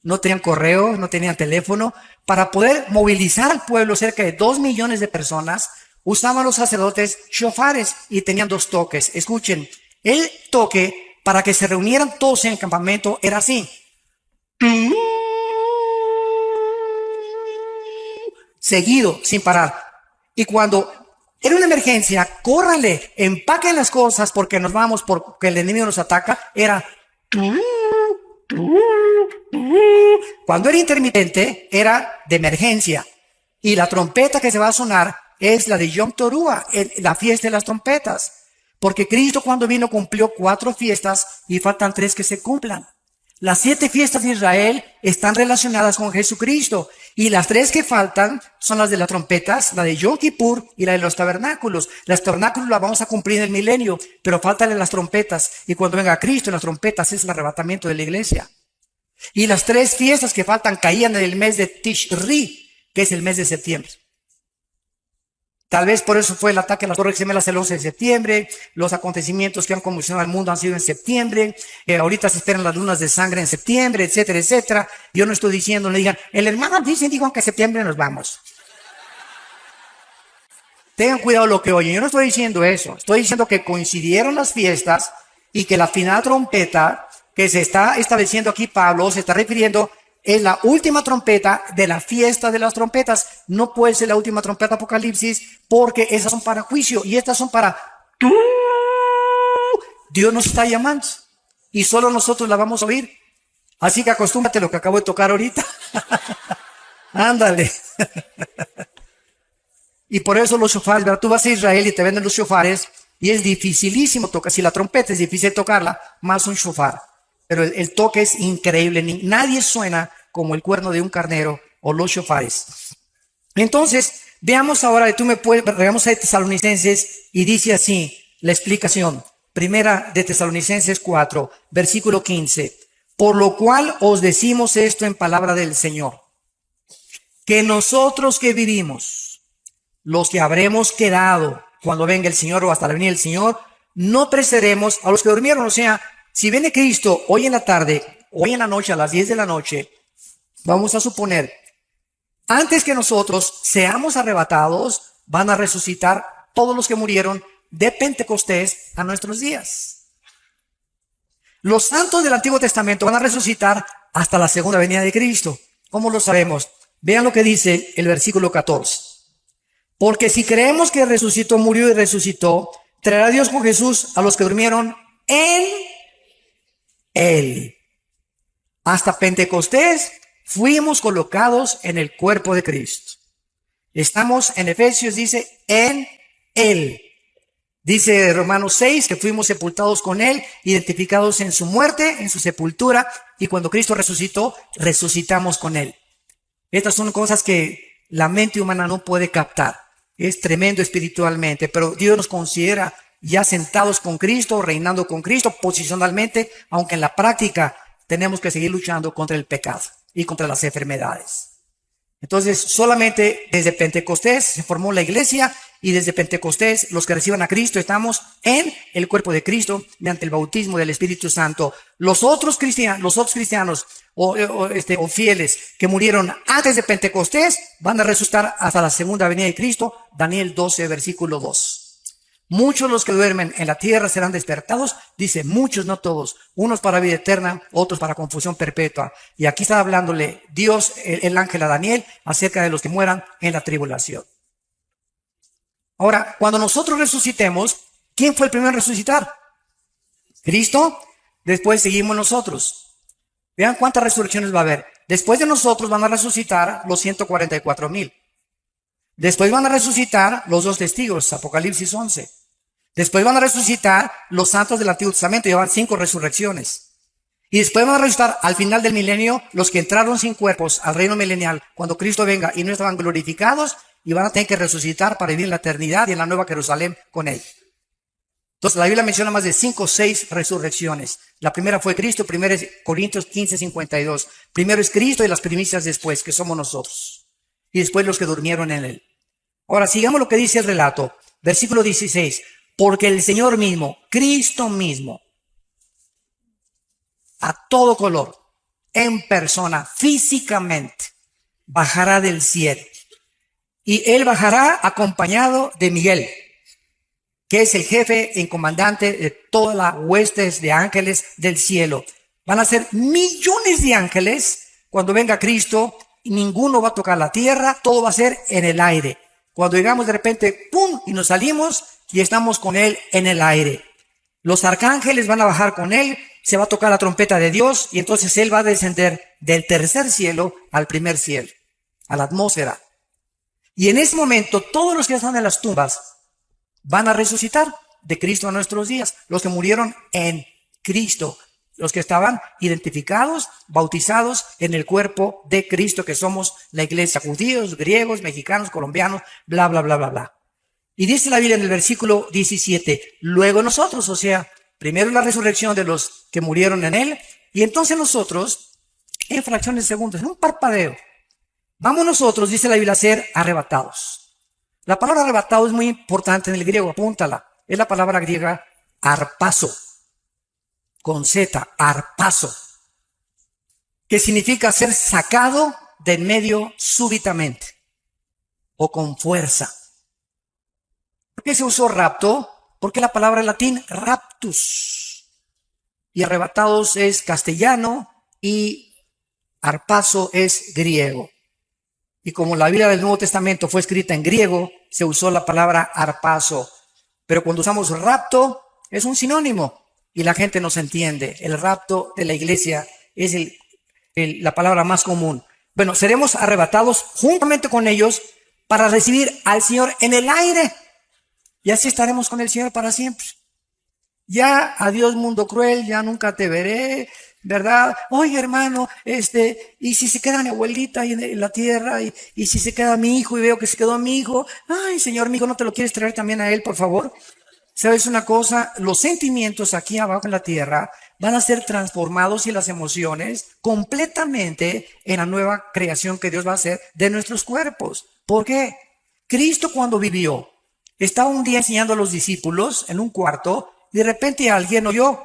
no tenían correo, no tenían teléfono. Para poder movilizar al pueblo, cerca de 2 millones de personas, usaban los sacerdotes shofares y tenían 2 toques. Escuchen, el toque para que se reunieran todos en el campamento era así. Seguido, sin parar. Y cuando era una emergencia, córranle, empaquen las cosas porque nos vamos, porque el enemigo nos ataca. Era... Cuando era intermitente, era de emergencia. Y la trompeta que se va a sonar es la de Yom Teruah, la fiesta de las trompetas. Porque Cristo cuando vino cumplió 4 fiestas y faltan 3 que se cumplan. Las 7 fiestas de Israel están relacionadas con Jesucristo. Y las 3 que faltan son las de las trompetas, la de Yom Kippur y la de los tabernáculos. Las tabernáculos las vamos a cumplir en el milenio, pero faltan las trompetas. Y cuando venga Cristo en las trompetas es el arrebatamiento de la iglesia. Y las 3 fiestas que faltan caían en el mes de Tishri, que es el mes de septiembre. Tal vez por eso fue el ataque a las Torres Gemelas el 11 de septiembre. Los acontecimientos que han convulsionado al mundo han sido en septiembre. Ahorita se esperan las lunas de sangre en septiembre, etcétera, etcétera. Yo no estoy diciendo, no digan, el hermano dijo que en septiembre nos vamos. Tengan cuidado lo que oyen. Yo no estoy diciendo eso. Estoy diciendo que coincidieron las fiestas y que la final trompeta que se está estableciendo aquí Pablo se está refiriendo es la última trompeta de la fiesta de las trompetas. No puede ser la última trompeta Apocalipsis porque esas son para juicio y estas son para... Dios nos está llamando y solo nosotros la vamos a oír. Así que acostúmbrate a lo que acabo de tocar ahorita. Ándale. Y por eso los shofares, ¿verdad? Tú vas a Israel y te venden los shofares y es dificilísimo tocar. Si la trompeta es difícil tocarla, más un shofar. Pero el toque es increíble. Nadie suena como el cuerno de un carnero o los shofares. Entonces, veamos ahora, veamos a Tesalonicenses y dice así la explicación. Primera de Tesalonicenses 4, versículo 15. Por lo cual os decimos esto en palabra del Señor, que nosotros que vivimos, los que habremos quedado cuando venga el Señor o hasta la venida del Señor, no precederemos a los que durmieron. O sea, si viene Cristo hoy en la tarde, hoy en la noche, a las 10 de la noche, vamos a suponer, antes que nosotros seamos arrebatados, van a resucitar todos los que murieron de Pentecostés a nuestros días. Los santos del Antiguo Testamento van a resucitar hasta la segunda venida de Cristo. ¿Cómo lo sabemos? Vean lo que dice el versículo 14. Porque si creemos que resucitó, murió y resucitó, traerá Dios con Jesús a los que durmieron en Él. Hasta Pentecostés fuimos colocados en el cuerpo de Cristo. Estamos en Efesios, dice, en Él. Dice Romanos 6 que fuimos sepultados con Él, identificados en su muerte, en su sepultura, y cuando Cristo resucitó, resucitamos con Él. Estas son cosas que la mente humana no puede captar. Es tremendo espiritualmente, pero Dios nos considera ya sentados con Cristo, reinando con Cristo posicionalmente, aunque en la práctica tenemos que seguir luchando contra el pecado y contra las enfermedades. Entonces, solamente desde Pentecostés se formó la iglesia, y desde Pentecostés los que reciban a Cristo estamos en el cuerpo de Cristo mediante el bautismo del Espíritu Santo. Los otros cristianos o fieles que murieron antes de Pentecostés van a resucitar hasta la segunda venida de Cristo. Daniel 12, versículo 2. Muchos los que duermen en la tierra serán despertados, dice muchos, no todos, unos para vida eterna, otros para confusión perpetua. Y aquí está hablándole Dios, el ángel a Daniel, acerca de los que mueran en la tribulación. Ahora, cuando nosotros resucitemos, ¿quién fue el primero en resucitar? Cristo. Después seguimos nosotros. Vean cuántas resurrecciones va a haber. Después de nosotros van a resucitar los 144,000. Después van a resucitar los 2 testigos, Apocalipsis 11. Después van a resucitar los santos del Antiguo Testamento, llevan 5 resurrecciones. Y después van a resucitar al final del milenio los que entraron sin cuerpos al reino milenial, cuando Cristo venga y no estaban glorificados, y van a tener que resucitar para vivir en la eternidad y en la nueva Jerusalén con Él. Entonces la Biblia menciona más de 5 o 6 resurrecciones. La primera fue Cristo, 1 Corintios 15:52. Primero es Cristo y las primicias después, que somos nosotros. Y después los que durmieron en Él. Ahora sigamos lo que dice el relato. Versículo 16. Porque el Señor mismo, Cristo mismo, a todo color, en persona, físicamente, bajará del cielo. Y Él bajará acompañado de Miguel, que es el jefe en comandante de todas las huestes de ángeles del cielo. Van a ser millones de ángeles cuando venga Cristo, y ninguno va a tocar la tierra, todo va a ser en el aire. Cuando llegamos de repente, ¡pum!, y nos salimos y estamos con Él en el aire. Los arcángeles van a bajar con Él, se va a tocar la trompeta de Dios, y entonces Él va a descender del tercer cielo al primer cielo, a la atmósfera. Y en ese momento, todos los que están en las tumbas van a resucitar de Cristo a nuestros días. Los que murieron en Cristo. Los que estaban identificados, bautizados en el cuerpo de Cristo, que somos la iglesia. Judíos, griegos, mexicanos, colombianos, bla, bla, bla, bla, bla. Y dice la Biblia en el versículo 17. Luego nosotros, o sea, primero la resurrección de los que murieron en Él. Y entonces nosotros, en fracciones de segundos, en un parpadeo, vamos nosotros, dice la Biblia, a ser arrebatados. La palabra arrebatado es muy importante en el griego, apúntala. Es la palabra griega arpazo, con Z, arpazo, que significa ser sacado de en medio súbitamente o con fuerza. ¿Por qué se usó rapto? Porque la palabra en latín raptus, y arrebatados es castellano y arpazo es griego. Y como la Biblia del Nuevo Testamento fue escrita en griego, se usó la palabra arpazo. Pero cuando usamos rapto, es un sinónimo y la gente nos entiende. El rapto de la iglesia es la palabra más común. Bueno, seremos arrebatados juntamente con ellos para recibir al Señor en el aire. Y así estaremos con el Señor para siempre. Ya, adiós mundo cruel, ya nunca te veré, ¿verdad? Oye, hermano, y si se queda mi abuelita ahí en la tierra, y si se queda mi hijo y veo que se quedó mi hijo, ay, Señor, mi hijo, ¿no te lo quieres traer también a él, por favor? ¿Sabes una cosa? Los sentimientos aquí abajo en la tierra van a ser transformados, y las emociones completamente en la nueva creación que Dios va a hacer de nuestros cuerpos. ¿Por qué? Cristo, cuando vivió, estaba un día enseñando a los discípulos en un cuarto, y de repente alguien oyó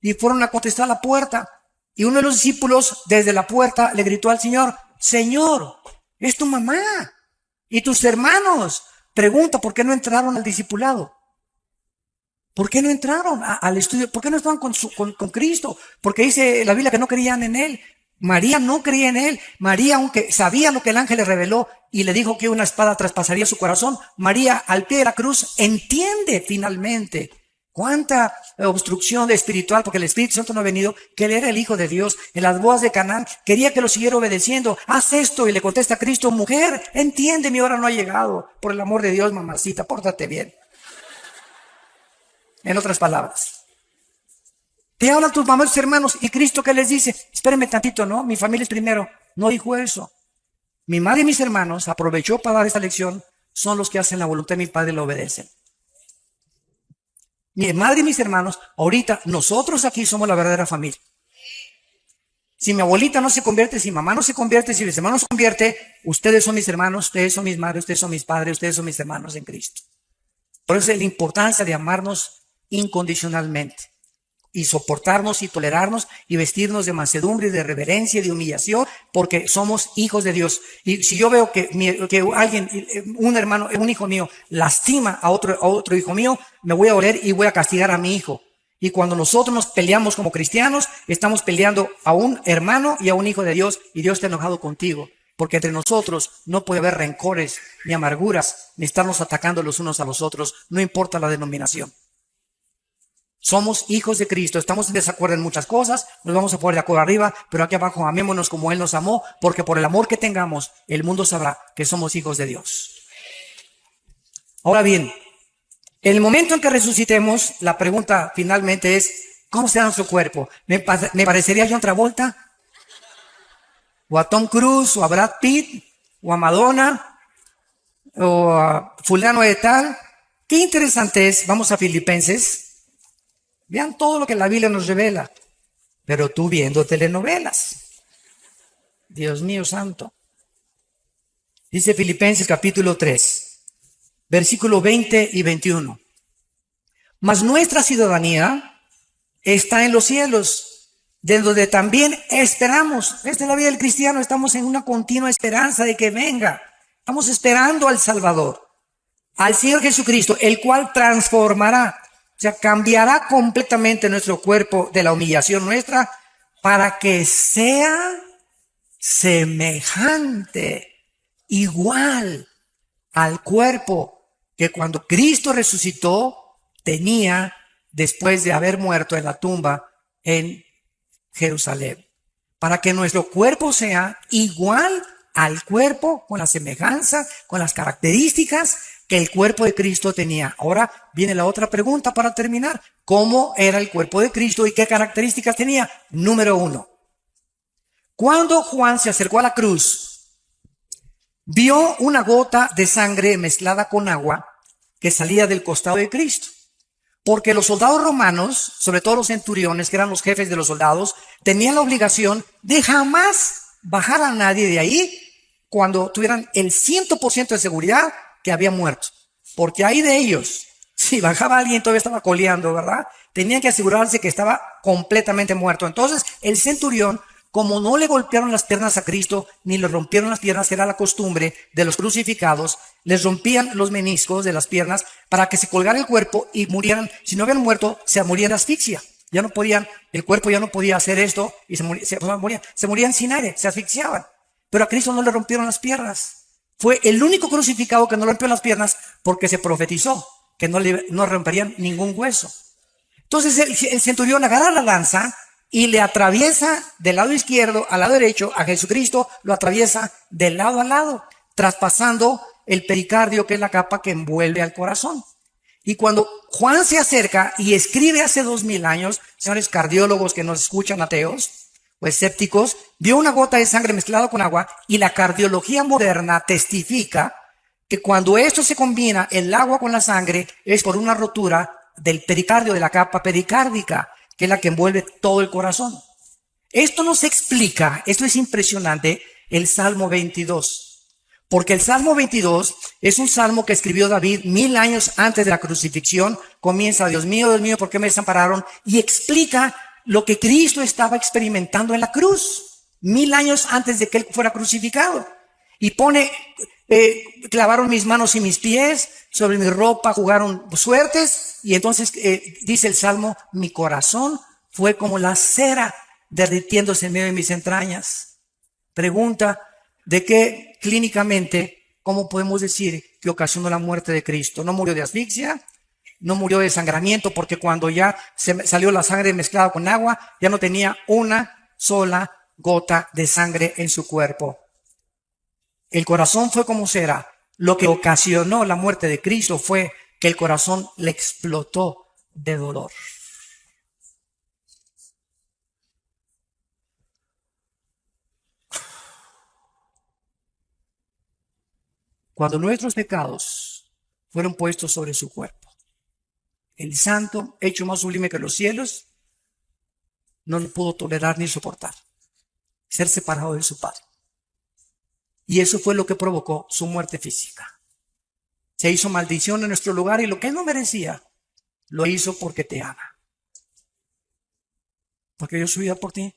y fueron a contestar a la puerta, y uno de los discípulos desde la puerta le gritó al Señor: Señor, es tu mamá y tus hermanos. Pregunta, ¿por qué no entraron al discipulado? ¿Por qué no entraron al estudio? ¿Por qué no estaban con Cristo? Porque dice la Biblia que no creían en Él. María no creía en Él. María, aunque sabía lo que el ángel le reveló y le dijo que una espada traspasaría su corazón, María, al pie de la cruz, entiende finalmente cuánta obstrucción espiritual, porque el Espíritu Santo no ha venido, que Él era el Hijo de Dios. En las bodas de Canaán quería que lo siguiera obedeciendo. Haz esto, y le contesta a Cristo: mujer, entiende, mi hora no ha llegado. Por el amor de Dios, mamacita, pórtate bien. En otras palabras. Te hablan tus mamás y tus hermanos. ¿Y Cristo qué les dice? Espérenme tantito, ¿no? Mi familia es primero. No dijo eso. Mi madre y mis hermanos aprovechó para dar esta lección. Son los que hacen la voluntad de mi Padre y lo obedecen. Mi madre y mis hermanos, ahorita nosotros aquí somos la verdadera familia. Si mi abuelita no se convierte, si mi mamá no se convierte, si mis hermanos no se convierte, ustedes son mis hermanos, ustedes son mis madres, ustedes son mis padres, ustedes son mis hermanos en Cristo. Por eso es la importancia de amarnos incondicionalmente y soportarnos y tolerarnos y vestirnos de mansedumbre y de reverencia y de humillación, porque somos hijos de Dios. Y si yo veo que alguien, un hermano, un hijo mío, lastima a otro hijo mío, me voy a oler y voy a castigar a mi hijo. Y cuando nosotros nos peleamos como cristianos, estamos peleando a un hermano y a un hijo de Dios, y Dios está enojado contigo. Porque entre nosotros no puede haber rencores, ni amarguras, ni estarnos atacando los unos a los otros, no importa la denominación. Somos hijos de Cristo, estamos en desacuerdo en muchas cosas, nos vamos a poner de acuerdo arriba, pero aquí abajo amémonos como Él nos amó, porque por el amor que tengamos, el mundo sabrá que somos hijos de Dios. Ahora bien, en el momento en que resucitemos, la pregunta finalmente es, ¿cómo será nuestro cuerpo? ¿Me parecería a John Travolta? ¿O a Tom Cruise? ¿O a Brad Pitt? ¿O a Madonna? ¿O a fulano de tal? Qué interesante es, vamos a Filipenses. Vean todo lo que la Biblia nos revela. Pero tú viendo telenovelas. Dios mío santo. Dice Filipenses capítulo 3, versículo 20 y 21. Mas nuestra ciudadanía está en los cielos, de donde también esperamos. Esta es la vida del cristiano, estamos en una continua esperanza de que venga. Estamos esperando al Salvador, al Señor Jesucristo, el cual transformará. O sea, cambiará completamente nuestro cuerpo de la humillación nuestra para que sea semejante, igual al cuerpo que cuando Cristo resucitó tenía después de haber muerto en la tumba en Jerusalén. Para que nuestro cuerpo sea igual al cuerpo, con la semejanza, con las características que el cuerpo de Cristo tenía. Ahora viene la otra pregunta para terminar. ¿Cómo era el cuerpo de Cristo y qué características tenía? Número 1. Cuando Juan se acercó a la cruz, vio una gota de sangre mezclada con agua que salía del costado de Cristo. Porque los soldados romanos, sobre todo los centuriones, que eran los jefes de los soldados, tenían la obligación de jamás bajar a nadie de ahí cuando tuvieran el 100% de seguridad que había muerto. Porque ahí de ellos, si bajaba alguien todavía estaba coleando, ¿verdad? Tenían que asegurarse que estaba completamente muerto. Entonces el centurión, como no le golpearon las piernas a Cristo, ni le rompieron las piernas, que era la costumbre de los crucificados, les rompían los meniscos de las piernas para que se colgara el cuerpo y murieran. Si no habían muerto, se morían de asfixia. Ya no podían, el cuerpo ya no podía hacer esto y se morían sin aire, se asfixiaban. Pero a Cristo no le rompieron las piernas. Fue el único crucificado que no rompió las piernas porque se profetizó que no romperían ningún hueso. Entonces el centurión agarra la lanza y le atraviesa del lado izquierdo al lado derecho a Jesucristo, lo atraviesa de lado a lado, traspasando el pericardio, que es la capa que envuelve al corazón. Y cuando Juan se acerca y escribe hace 2000 años, señores cardiólogos que nos escuchan, ateos o escépticos, vio una gota de sangre mezclada con agua, y la cardiología moderna testifica que cuando esto se combina, el agua con la sangre, es por una rotura del pericardio, de la capa pericárdica, que es la que envuelve todo el corazón. Esto nos explica, esto es impresionante, el Salmo 22. Porque el Salmo 22 es un salmo que escribió David 1000 años antes de la crucifixión. Comienza, Dios mío, ¿por qué me desampararon? Y explica lo que Cristo estaba experimentando en la cruz, 1000 años antes de que Él fuera crucificado. Y pone, clavaron mis manos y mis pies, sobre mi ropa jugaron suertes, y entonces dice el Salmo, mi corazón fue como la cera derritiéndose en medio de mis entrañas. Pregunta, ¿de qué clínicamente, cómo podemos decir que ocasionó la muerte de Cristo? ¿No murió de asfixia? No murió de desangramiento, porque cuando ya salió la sangre mezclada con agua, ya no tenía una sola gota de sangre en su cuerpo. El corazón fue como cera. Lo que ocasionó la muerte de Cristo fue que el corazón le explotó de dolor. cuando nuestros pecados fueron puestos sobre su cuerpo. El santo, hecho más sublime que los cielos, no lo pudo tolerar ni soportar, ser separado de su Padre. Y eso fue lo que provocó su muerte física. Se hizo maldición en nuestro lugar y lo que él no merecía, lo hizo porque te ama. Porque dio su vida por ti.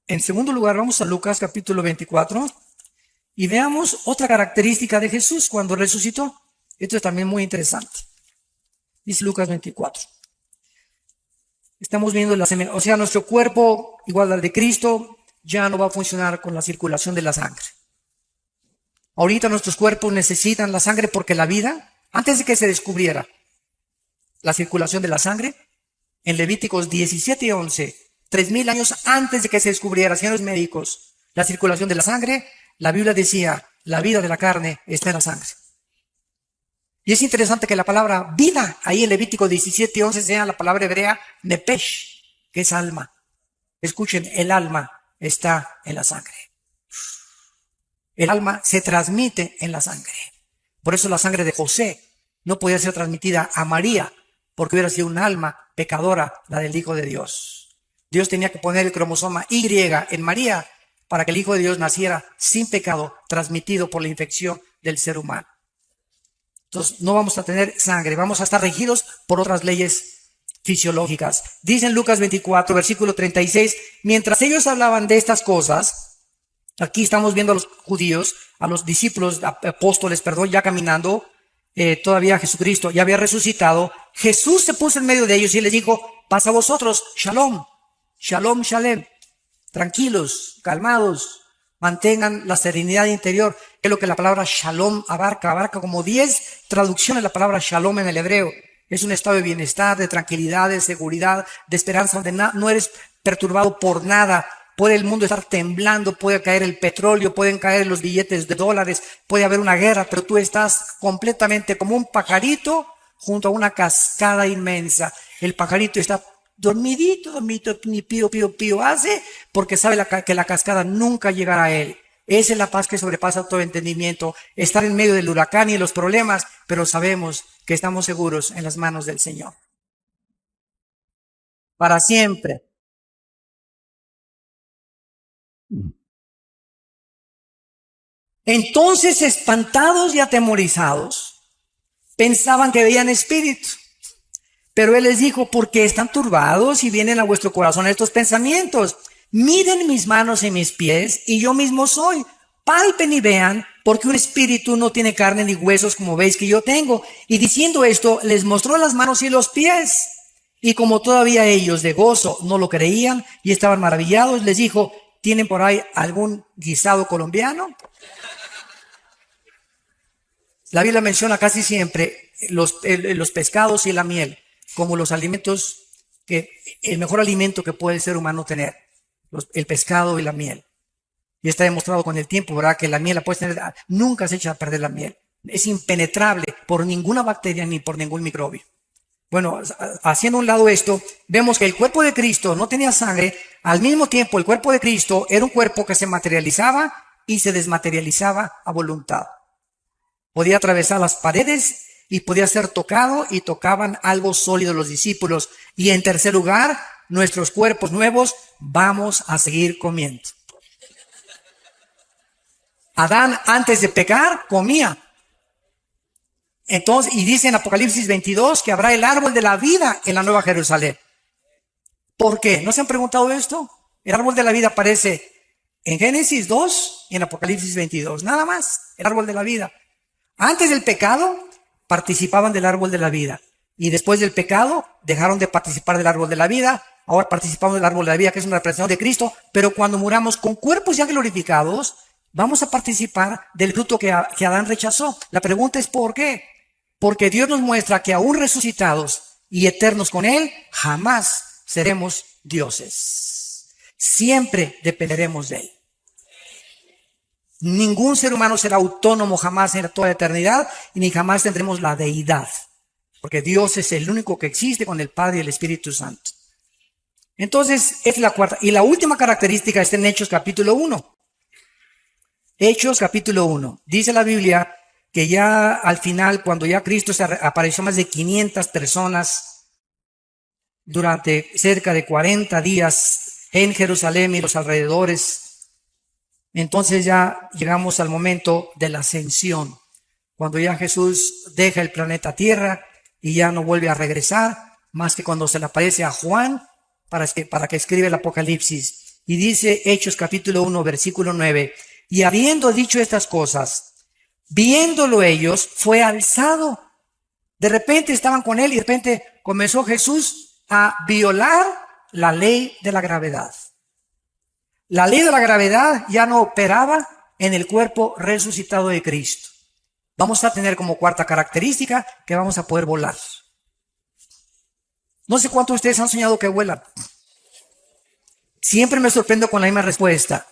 En segundo lugar, vamos a Lucas capítulo 24 y veamos otra característica de Jesús cuando resucitó. Esto es también muy interesante. Dice Lucas 24. Estamos viendo nuestro cuerpo, igual al de Cristo, ya no va a funcionar con la circulación de la sangre. Ahorita nuestros cuerpos necesitan la sangre porque la vida, antes de que se descubriera la circulación de la sangre, en Levíticos 17:11, 3000 años antes de que se descubriera, señores médicos, la circulación de la sangre, la Biblia decía, la vida de la carne está en la sangre. Y es interesante que la palabra vida, ahí en Levítico 17:11, sea la palabra hebrea nepesh, que es alma. Escuchen, el alma está en la sangre. El alma se transmite en la sangre. Por eso la sangre de José no podía ser transmitida a María, porque hubiera sido un alma pecadora, la del Hijo de Dios. Dios tenía que poner el cromosoma Y en María para que el Hijo de Dios naciera sin pecado, transmitido por la infección del ser humano. Entonces no vamos a tener sangre, vamos a estar regidos por otras leyes fisiológicas. Dice en Lucas 24, versículo 36, mientras ellos hablaban de estas cosas, aquí estamos viendo a los judíos, a los discípulos, apóstoles, ya caminando, todavía Jesucristo ya había resucitado. Jesús se puso en medio de ellos y les dijo, paz a vosotros, shalom, shalom, shalem, tranquilos, calmados, mantengan la serenidad interior, que es lo que la palabra shalom abarca como 10 traducciones de la palabra shalom en el hebreo. Es un estado de bienestar, de tranquilidad, de seguridad, de esperanza, donde no eres perturbado por nada. Puede el mundo estar temblando, puede caer el petróleo, pueden caer los billetes de dólares, puede haber una guerra, pero tú estás completamente como un pajarito junto a una cascada inmensa. El pajarito está dormidito, ni pío hace, porque sabe que la cascada nunca llegará a él. Esa es la paz que sobrepasa todo entendimiento, estar en medio del huracán y de los problemas, pero sabemos que estamos seguros en las manos del Señor. Para siempre. Entonces, espantados y atemorizados, pensaban que veían espíritus. Pero él les dijo, ¿por qué están turbados y vienen a vuestro corazón estos pensamientos? Miren mis manos y mis pies, y yo mismo soy. Palpen y vean, porque un espíritu no tiene carne ni huesos como veis que yo tengo. Y diciendo esto, les mostró las manos y los pies. Y como todavía ellos de gozo no lo creían y estaban maravillados, les dijo, ¿tienen por ahí algún guisado colombiano? La Biblia menciona casi siempre los pescados y la miel como los alimentos, el mejor alimento que puede el ser humano tener, el pescado y la miel. Y está demostrado con el tiempo, ¿verdad? Que la miel la puedes tener, nunca se echa a perder la miel. Es impenetrable por ninguna bacteria ni por ningún microbio. Bueno, haciendo a un lado esto, vemos que el cuerpo de Cristo no tenía sangre. Al mismo tiempo, el cuerpo de Cristo era un cuerpo que se materializaba y se desmaterializaba a voluntad. Podía atravesar las paredes y podía ser tocado, y tocaban algo sólido los discípulos. Y en tercer lugar, nuestros cuerpos nuevos vamos a seguir comiendo. Adán, antes de pecar, comía. Entonces, y dice en Apocalipsis 22 que habrá el árbol de la vida en la Nueva Jerusalén. ¿Por qué? ¿No se han preguntado esto? El árbol de la vida aparece en Génesis 2 y en Apocalipsis 22. Nada más, el árbol de la vida. Antes del pecado, participaban del árbol de la vida. Y después del pecado, dejaron de participar del árbol de la vida. Ahora participamos del árbol de la vida, que es una representación de Cristo. Pero cuando muramos con cuerpos ya glorificados, vamos a participar del fruto que Adán rechazó. La pregunta es ¿por qué? Porque Dios nos muestra que aún resucitados y eternos con Él, jamás seremos dioses. Siempre dependeremos de Él. Ningún ser humano será autónomo jamás en toda la eternidad, y ni jamás tendremos la deidad. Porque Dios es el único que existe con el Padre y el Espíritu Santo. Entonces, es la cuarta. Y la última característica está en Hechos capítulo 1. Hechos capítulo 1. Dice la Biblia que ya al final, cuando ya Cristo se apareció a más de 500 personas durante cerca de 40 días en Jerusalén y los alrededores, entonces ya llegamos al momento de la ascensión, cuando ya Jesús deja el planeta Tierra y ya no vuelve a regresar, más que cuando se le aparece a Juan para que escribe el Apocalipsis. Y dice Hechos capítulo 1, versículo 9, y habiendo dicho estas cosas, viéndolo ellos, fue alzado. De repente estaban con él y de repente comenzó Jesús a violar la ley de la gravedad. La ley de la gravedad ya no operaba en el cuerpo resucitado de Cristo. Vamos a tener como cuarta característica que vamos a poder volar. No sé cuántos de ustedes han soñado que vuelan. Siempre me sorprendo con la misma respuesta.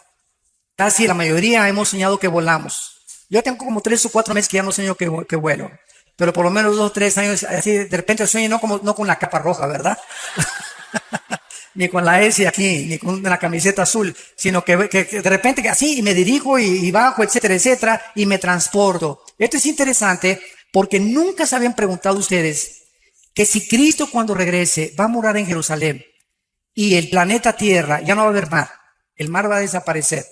Casi la mayoría hemos soñado que volamos. Yo tengo como 3 o 4 meses que ya no sueño que vuelo. Pero por lo menos 2 o 3 años, así de repente sueño no con la capa roja, ¿verdad? Ni con la S aquí, ni con la camiseta azul, sino que de repente así, y me dirijo y bajo, etcétera, etcétera, y me transporto. Esto es interesante porque nunca se habían preguntado ustedes que si Cristo cuando regrese va a morar en Jerusalén y el planeta Tierra ya no va a haber mar, el mar va a desaparecer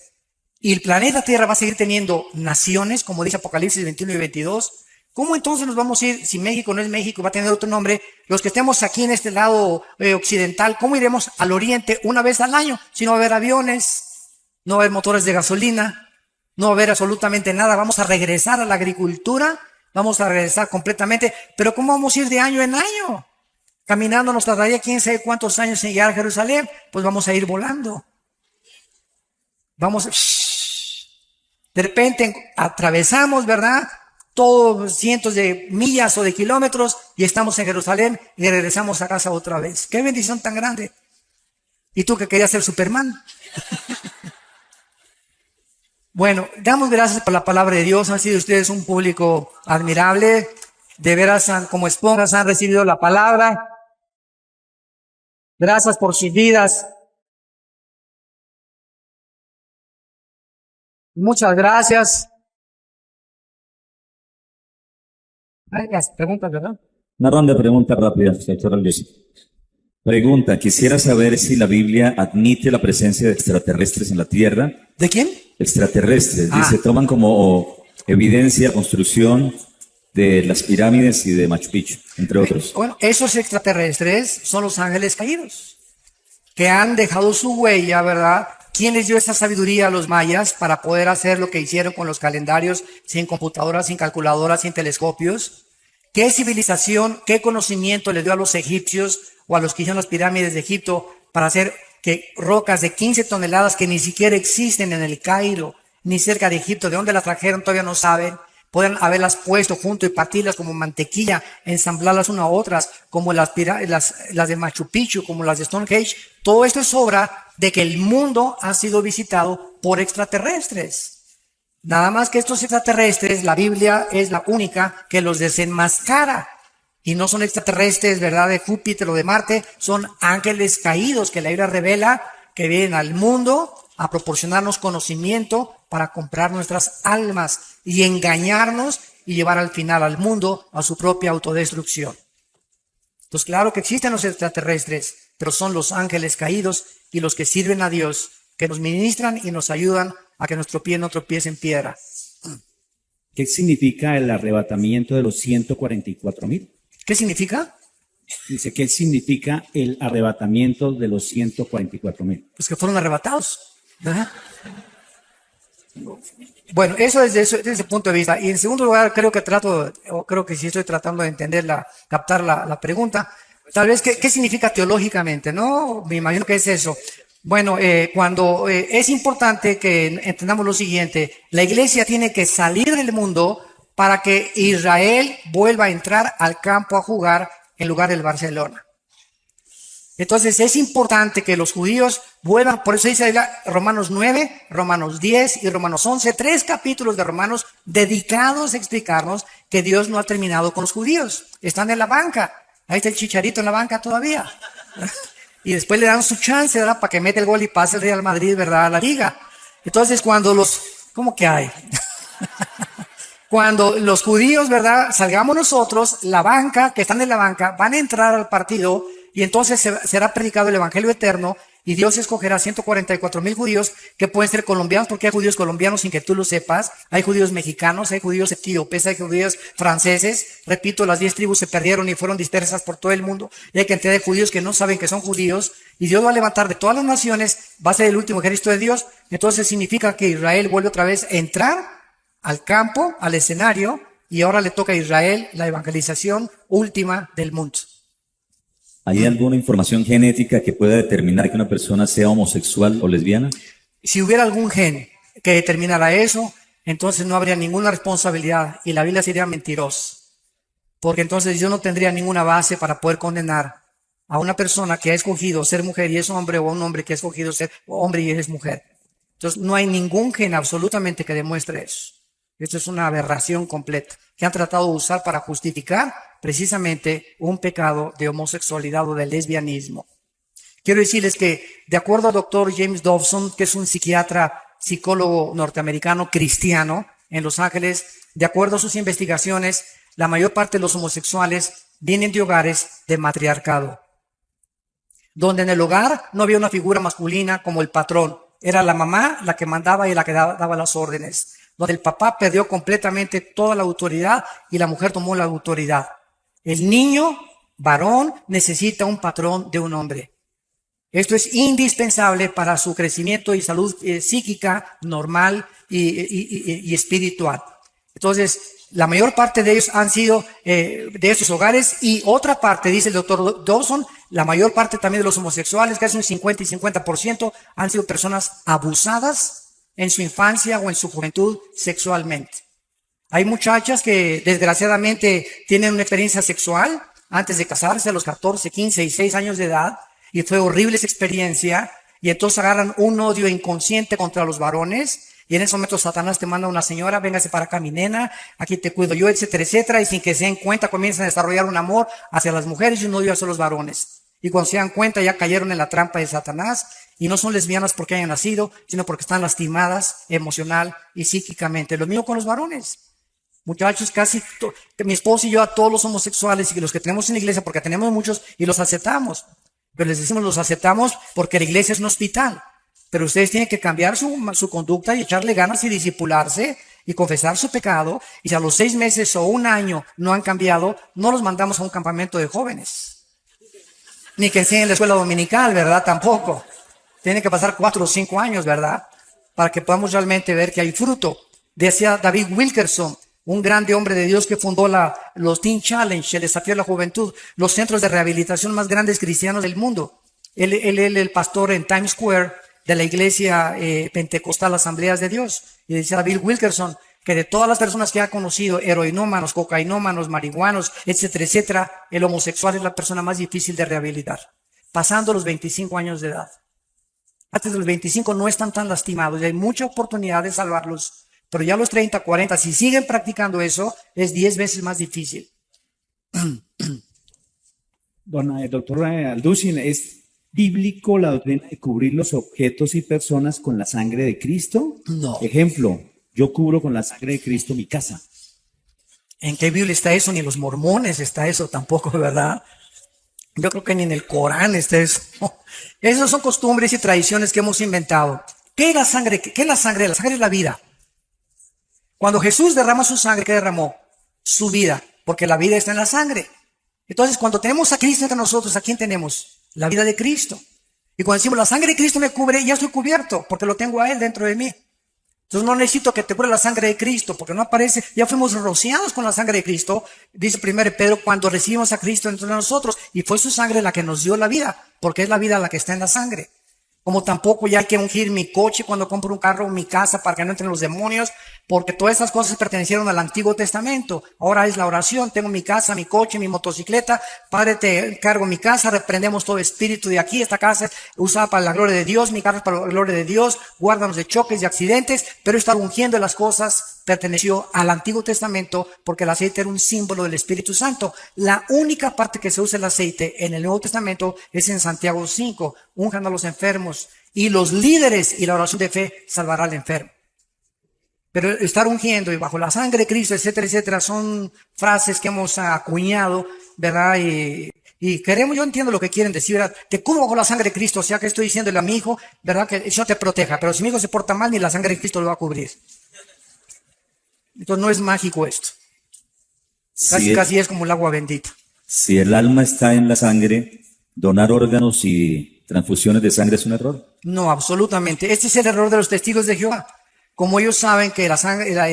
y el planeta Tierra va a seguir teniendo naciones, como dice Apocalipsis 21 y 22, ¿cómo entonces nos vamos a ir si México no es México, va a tener otro nombre? Los que estemos aquí en este lado occidental, ¿cómo iremos al oriente una vez al año? Si no va a haber aviones, no va a haber motores de gasolina, no va a haber absolutamente nada, vamos a regresar a la agricultura, vamos a regresar completamente, pero ¿cómo vamos a ir de año en año? Caminando nos tardaría quién sabe cuántos años en llegar a Jerusalén, pues vamos a ir volando. De repente atravesamos, ¿verdad? Todos cientos de millas o de kilómetros y estamos en Jerusalén y regresamos a casa otra vez. ¡Qué bendición tan grande! ¿Y tú que querías ser Superman? Bueno, damos gracias por la palabra de Dios. Han sido ustedes un público admirable. De veras, como esponjas han recibido la palabra. Gracias por sus vidas. Muchas gracias. Hay las preguntas, ¿verdad? Una ronda de preguntas rápidas, doctor Alves. Pregunta, quisiera saber si la Biblia admite la presencia de extraterrestres en la Tierra. ¿De quién? Extraterrestres, dice, toman como evidencia la construcción de las pirámides y de Machu Picchu, entre otros. Bueno, esos extraterrestres son los ángeles caídos, que han dejado su huella, ¿verdad? ¿Quién les dio esa sabiduría a los mayas para poder hacer lo que hicieron con los calendarios, sin computadoras, sin calculadoras, sin telescopios? ¿Qué civilización, qué conocimiento les dio a los egipcios o a los que hicieron las pirámides de Egipto para hacer que rocas de 15 toneladas que ni siquiera existen en el Cairo, ni cerca de Egipto, de dónde las trajeron todavía no saben, pueden haberlas puesto junto y partirlas como mantequilla, ensamblarlas unas a otras, como las de Machu Picchu, como las de Stonehenge? Todo esto es obra de que el mundo ha sido visitado por extraterrestres. Nada más que estos extraterrestres, la Biblia es la única que los desenmascara. Y no son extraterrestres, ¿verdad?, de Júpiter o de Marte, son ángeles caídos que la Biblia revela que vienen al mundo a proporcionarnos conocimiento para comprar nuestras almas y engañarnos y llevar al final al mundo a su propia autodestrucción. Entonces, claro que existen los extraterrestres, pero son los ángeles caídos y los que sirven a Dios, que nos ministran y nos ayudan a que nuestro pie no tropiece en piedra. ¿Qué significa el arrebatamiento de los 144,000? ¿Qué significa? Dice, ¿qué significa el arrebatamiento de los 144,000? Pues que fueron arrebatados, ¿verdad? Bueno, eso desde ese punto de vista. Y en segundo lugar, creo que sí estoy tratando de entender, captar la pregunta. Tal vez, ¿qué significa teológicamente? No, me imagino que es eso. Bueno, cuando es importante que entendamos lo siguiente, la iglesia tiene que salir del mundo para que Israel vuelva a entrar al campo a jugar en lugar del Barcelona. Entonces es importante que los judíos vuelvan, por eso dice Romanos 9, Romanos 10 y Romanos 11, 3 capítulos de Romanos dedicados a explicarnos que Dios no ha terminado con los judíos. Están en la banca, ahí está el Chicharito en la banca todavía. y después le dan su chance, ¿verdad? Para que meta el gol y pase el Real Madrid, ¿verdad? A la liga. Entonces cuando ¿cómo que hay? Cuando los judíos, ¿verdad? Salgamos nosotros, la banca, que están en la banca, van a entrar al partido y entonces será predicado el evangelio eterno y Dios escogerá 144,000 judíos que pueden ser colombianos, porque hay judíos colombianos sin que tú lo sepas, hay judíos mexicanos, hay judíos etíopes, hay judíos franceses. Repito, las 10 tribus se perdieron y fueron dispersas por todo el mundo y hay cantidad de judíos que no saben que son judíos y Dios va a levantar de todas las naciones, va a ser el último ejército de Dios. Entonces significa que Israel vuelve otra vez a entrar al campo, al escenario, y ahora le toca a Israel la evangelización última del mundo. ¿Hay alguna información genética que pueda determinar que una persona sea homosexual o lesbiana? Si hubiera algún gen que determinara eso, entonces no habría ninguna responsabilidad y la Biblia sería mentirosa. Porque entonces yo no tendría ninguna base para poder condenar a una persona que ha escogido ser mujer y es hombre, o a un hombre que ha escogido ser hombre y es mujer. Entonces no hay ningún gen absolutamente que demuestre eso. Esto es una aberración completa que han tratado de usar para justificar precisamente un pecado de homosexualidad o de lesbianismo. Quiero decirles que, de acuerdo al doctor James Dobson, que es un psiquiatra, psicólogo norteamericano cristiano en Los Ángeles, de acuerdo a sus investigaciones, la mayor parte de los homosexuales vienen de hogares de matriarcado, donde en el hogar no había una figura masculina como el patrón. Era la mamá la que mandaba y la que daba las órdenes, donde el papá perdió completamente toda la autoridad y la mujer tomó la autoridad. El niño, varón, necesita un patrón de un hombre. Esto es indispensable para su crecimiento y salud psíquica normal y espiritual. Entonces, la mayor parte de ellos han sido de estos hogares, y otra parte, dice el doctor Dawson, la mayor parte también de los homosexuales, casi un 50 y 50%, han sido personas abusadas en su infancia o en su juventud sexualmente. Hay muchachas que desgraciadamente tienen una experiencia sexual antes de casarse a los 14, 15 y 6 años de edad, y fue horrible esa experiencia, y entonces agarran un odio inconsciente contra los varones, y en ese momento Satanás te manda una señora, véngase para acá mi nena, aquí te cuido yo, etcétera, etcétera, y sin que se den cuenta comienzan a desarrollar un amor hacia las mujeres y un odio hacia los varones. Y cuando se dan cuenta ya cayeron en la trampa de Satanás, y no son lesbianas porque hayan nacido, sino porque están lastimadas emocional y psíquicamente. Lo mismo con los varones. Muchachos, mi esposo y yo a todos los homosexuales y los que tenemos en la iglesia, porque tenemos muchos y los aceptamos. Pero les decimos, los aceptamos porque la iglesia es un hospital. Pero ustedes tienen que cambiar su conducta y echarle ganas y disipularse y confesar su pecado. Y si a los 6 meses o un año no han cambiado, no los mandamos a un campamento de jóvenes. Ni que enseñen en la escuela dominical, ¿verdad? Tampoco. Tienen que pasar 4 o 5 años, ¿verdad? Para que podamos realmente ver que hay fruto. Decía David Wilkerson, un grande hombre de Dios que fundó los Teen Challenge, el desafío de la juventud, los centros de rehabilitación más grandes cristianos del mundo. Él el pastor en Times Square de la iglesia pentecostal Asambleas de David. Y decía David Wilkerson que de todas las personas que ha conocido, heroinómanos, cocainómanos, marihuanos, etcétera, etcétera, el homosexual es la persona más difícil de rehabilitar, pasando los 25 años de edad. Antes de los 25 no están tan lastimados y hay mucha oportunidad de salvarlos. Pero ya a los 30, 40, si siguen practicando eso, es 10 veces más difícil. Doctor Alducin, ¿es bíblico la doctrina de cubrir los objetos y personas con la sangre de Cristo? No. Ejemplo, yo cubro con la sangre de Cristo mi casa. ¿En qué Biblia está eso? Ni en los mormones está eso tampoco, ¿verdad? Yo creo que ni en el Corán está eso. Esas son costumbres y tradiciones que hemos inventado. ¿Qué es la sangre? ¿Qué es la sangre? La sangre es la vida. Cuando Jesús derrama su sangre, ¿qué derramó? Su vida, porque la vida está en la sangre. Entonces, cuando tenemos a Cristo entre nosotros, ¿a quién tenemos? La vida de Cristo. Y cuando decimos, la sangre de Cristo me cubre, ya estoy cubierto, porque lo tengo a Él dentro de mí. Entonces no necesito que te cubra la sangre de Cristo, porque no aparece, ya fuimos rociados con la sangre de Cristo, dice 1 Pedro, cuando recibimos a Cristo dentro de nosotros, y fue su sangre la que nos dio la vida, porque es la vida la que está en la sangre. Como tampoco ya hay que ungir mi coche cuando compro un carro o mi casa para que no entren los demonios, porque todas esas cosas pertenecieron al Antiguo Testamento. Ahora es la oración. Tengo mi casa, mi coche, mi motocicleta. Padre, te encargo mi casa, reprendemos todo espíritu de aquí. Esta casa es usada para la gloria de Dios, mi carro es para la gloria de Dios. Guárdanos de choques, de accidentes. Pero estar ungiendo las cosas perteneció al Antiguo Testamento porque el aceite era un símbolo del Espíritu Santo. La única parte que se usa el aceite en el Nuevo Testamento es en Santiago 5. Unjan a los enfermos y los líderes y la oración de fe salvará al enfermo. Pero estar ungiendo y bajo la sangre de Cristo, etcétera, etcétera, son frases que hemos acuñado, ¿verdad? Y queremos, yo entiendo lo que quieren decir, ¿verdad? Te cubro bajo la sangre de Cristo, o sea que estoy diciéndole a mi hijo, ¿verdad? Que eso te proteja, pero si mi hijo se porta mal, ni la sangre de Cristo lo va a cubrir. Entonces no es mágico esto. Casi es como el agua bendita. Si el alma está en la sangre, donar órganos y transfusiones de sangre es un error. No, absolutamente. Este es el error de los testigos de Jehová. Como ellos saben que el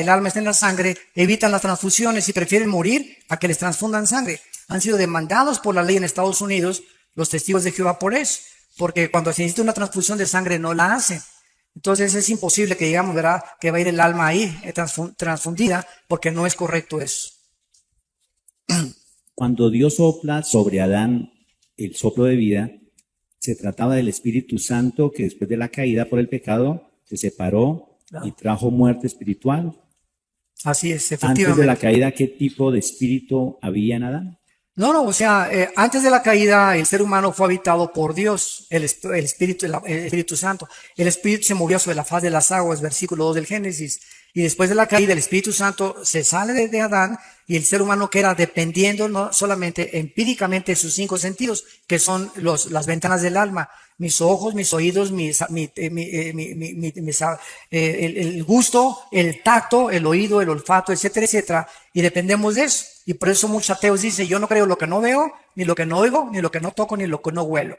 alma está en la sangre, evitan las transfusiones y prefieren morir a que les transfundan sangre. Han sido demandados por la ley en Estados Unidos los testigos de Jehová por eso. Porque cuando se necesita una transfusión de sangre no la hacen. Entonces es imposible que digamos, ¿verdad?, que va a ir el alma ahí transfundida, porque no es correcto eso. Cuando Dios sopla sobre Adán el soplo de vida, se trataba del Espíritu Santo que después de la caída por el pecado se separó y trajo muerte espiritual. Así es, Antes de efectivamente. la caída, ¿qué tipo de espíritu había en Adán? No, o sea, antes de la caída el ser humano fue habitado por Dios, el Espíritu Santo. El Espíritu se movió sobre la faz de las aguas, versículo 2 del Génesis. Y después de la caída el Espíritu Santo se sale de Adán y el ser humano queda dependiendo no solamente empíricamente de sus 5 sentidos, que son las ventanas del alma. Mis ojos, mis oídos, el gusto, el tacto, el oído, el olfato, etcétera, etcétera. Y dependemos de eso. Y por eso muchos ateos dicen, yo no creo lo que no veo, ni lo que no oigo, ni lo que no toco, ni lo que no huelo.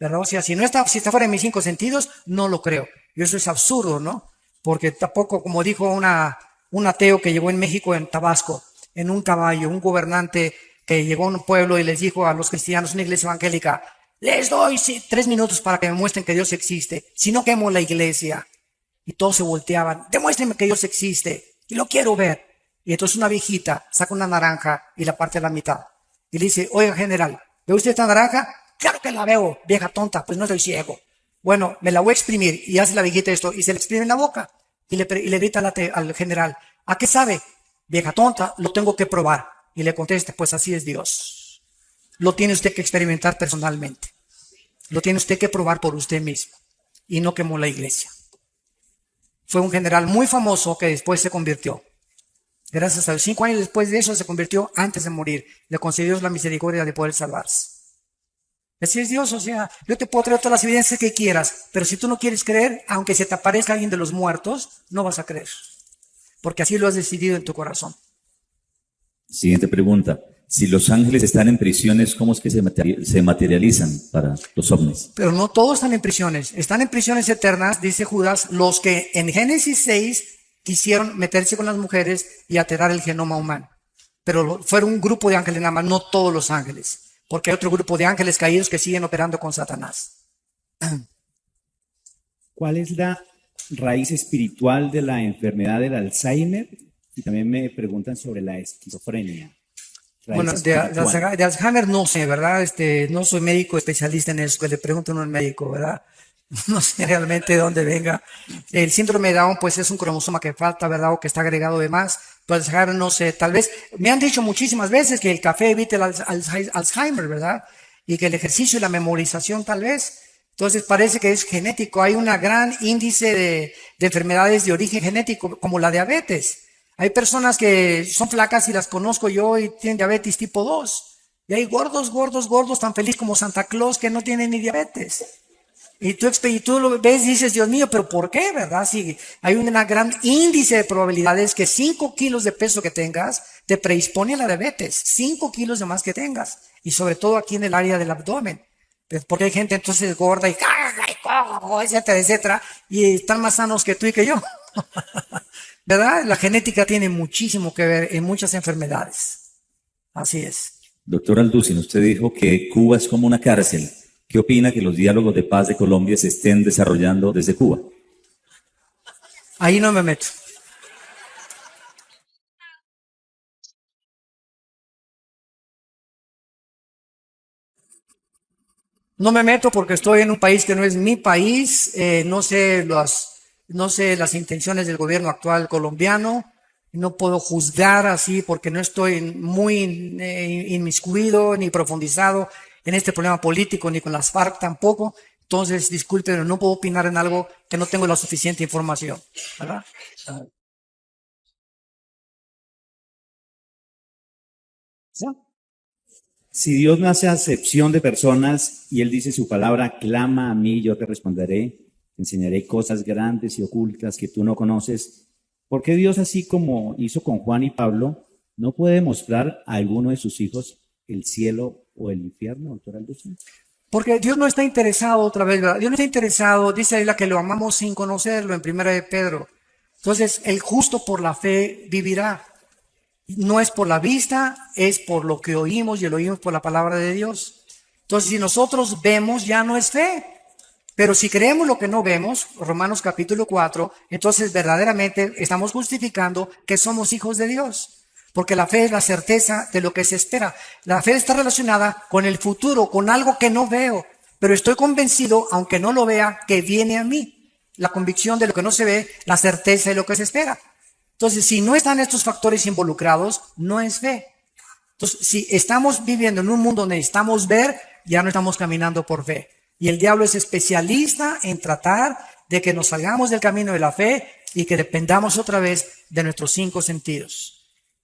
¿Verdad? O sea, si está fuera de mis 5 sentidos, no lo creo. Y eso es absurdo, ¿no? Porque tampoco, como dijo un ateo que llegó en México, en Tabasco, en un caballo, un gobernante que llegó a un pueblo y les dijo a los cristianos, una iglesia evangélica, les doy 3 minutos para que me muestren que Dios existe, si no quemo la iglesia. Y todos se volteaban, demuéstrenme que Dios existe, y lo quiero ver. Y entonces una viejita saca una naranja y la parte a la mitad. Y le dice, oiga general, ¿ve usted esta naranja? Claro que la veo, vieja tonta, pues no estoy ciego. Bueno, me la voy a exprimir. Y hace la viejita esto y se le exprime en la boca. Y le grita al general, ¿a qué sabe? Vieja tonta, lo tengo que probar. Y le contesta, pues así es Dios. Lo tiene usted que experimentar personalmente. Lo tiene usted que probar por usted mismo. Y no quemó la iglesia. Fue un general muy famoso que después se convirtió. Gracias a Dios, 5 años después de eso se convirtió antes de morir. Le concedió Dios la misericordia de poder salvarse. Así es Dios, o sea, yo te puedo traer todas las evidencias que quieras, pero si tú no quieres creer, aunque se te aparezca alguien de los muertos, no vas a creer. Porque así lo has decidido en tu corazón. Siguiente pregunta. Si los ángeles están en prisiones, ¿cómo es que se materializan para los ovnis? Pero no todos están en prisiones. Están en prisiones eternas, dice Judas, los que en Génesis 6 quisieron meterse con las mujeres y alterar el genoma humano. Pero fueron un grupo de ángeles nada más, no todos los ángeles. Porque hay otro grupo de ángeles caídos que siguen operando con Satanás. ¿Cuál es la raíz espiritual de la enfermedad del Alzheimer? Y también me preguntan sobre la esquizofrenia. Bueno, de Alzheimer no sé, ¿verdad? No soy médico especialista en eso, que le pregunto a un médico, ¿verdad? No sé realmente de dónde venga. El síndrome de Down, pues es un cromosoma que falta, ¿verdad? O que está agregado de más. Pero Alzheimer no sé, tal vez, me han dicho muchísimas veces que el café evita el Alzheimer, ¿verdad? Y que el ejercicio y la memorización tal vez. Entonces parece que es genético. Hay un gran índice de enfermedades de origen genético, como la diabetes. Hay personas que son flacas y las conozco yo y tienen diabetes tipo 2. Y hay gordos, tan feliz como Santa Claus que no tienen ni diabetes. Y tú lo ves y dices, Dios mío, ¿pero por qué, verdad? Si hay un gran índice de probabilidades que 5 kilos de peso que tengas te predispone a la diabetes. 5 kilos de más que tengas. Y sobre todo aquí en el área del abdomen. Porque hay gente entonces gorda y etcétera, etcétera. Y están más sanos que tú y que yo. ¿Verdad? La genética tiene muchísimo que ver en muchas enfermedades. Así es. Doctor Alducin, usted dijo que Cuba es como una cárcel. ¿Qué opina que los diálogos de paz de Colombia se estén desarrollando desde Cuba? Ahí no me meto. No me meto porque estoy en un país que no es mi país, no sé las intenciones del gobierno actual colombiano, no puedo juzgar así porque no estoy muy inmiscuido ni profundizado en este problema político ni con las FARC tampoco. Entonces, disculpen, no puedo opinar en algo que no tengo la suficiente información, ¿verdad? ¿Sí? Si Dios no hace acepción de personas y Él dice su palabra, clama a mí, yo te responderé, te enseñaré cosas grandes y ocultas que tú no conoces, ¿por qué Dios, así como hizo con Juan y Pablo, no puede mostrar a alguno de sus hijos el cielo o el infierno, doctora Lucy? Porque Dios no está interesado otra vez, ¿verdad? Dios no está interesado, dice ahí la que lo amamos sin conocerlo en Primera de Pedro. Entonces, el justo por la fe vivirá. No es por la vista, es por lo que oímos y lo oímos por la palabra de Dios. Entonces, si nosotros vemos, ya no es fe. Pero si creemos lo que no vemos, Romanos capítulo 4, entonces verdaderamente estamos justificando que somos hijos de Dios. Porque la fe es la certeza de lo que se espera. La fe está relacionada con el futuro, con algo que no veo. Pero estoy convencido, aunque no lo vea, que viene a mí. La convicción de lo que no se ve, la certeza de lo que se espera. Entonces, si no están estos factores involucrados, no es fe. Entonces, si estamos viviendo en un mundo donde necesitamos ver, ya no estamos caminando por fe. Y el diablo es especialista en tratar de que nos salgamos del camino de la fe y que dependamos otra vez de nuestros 5 sentidos.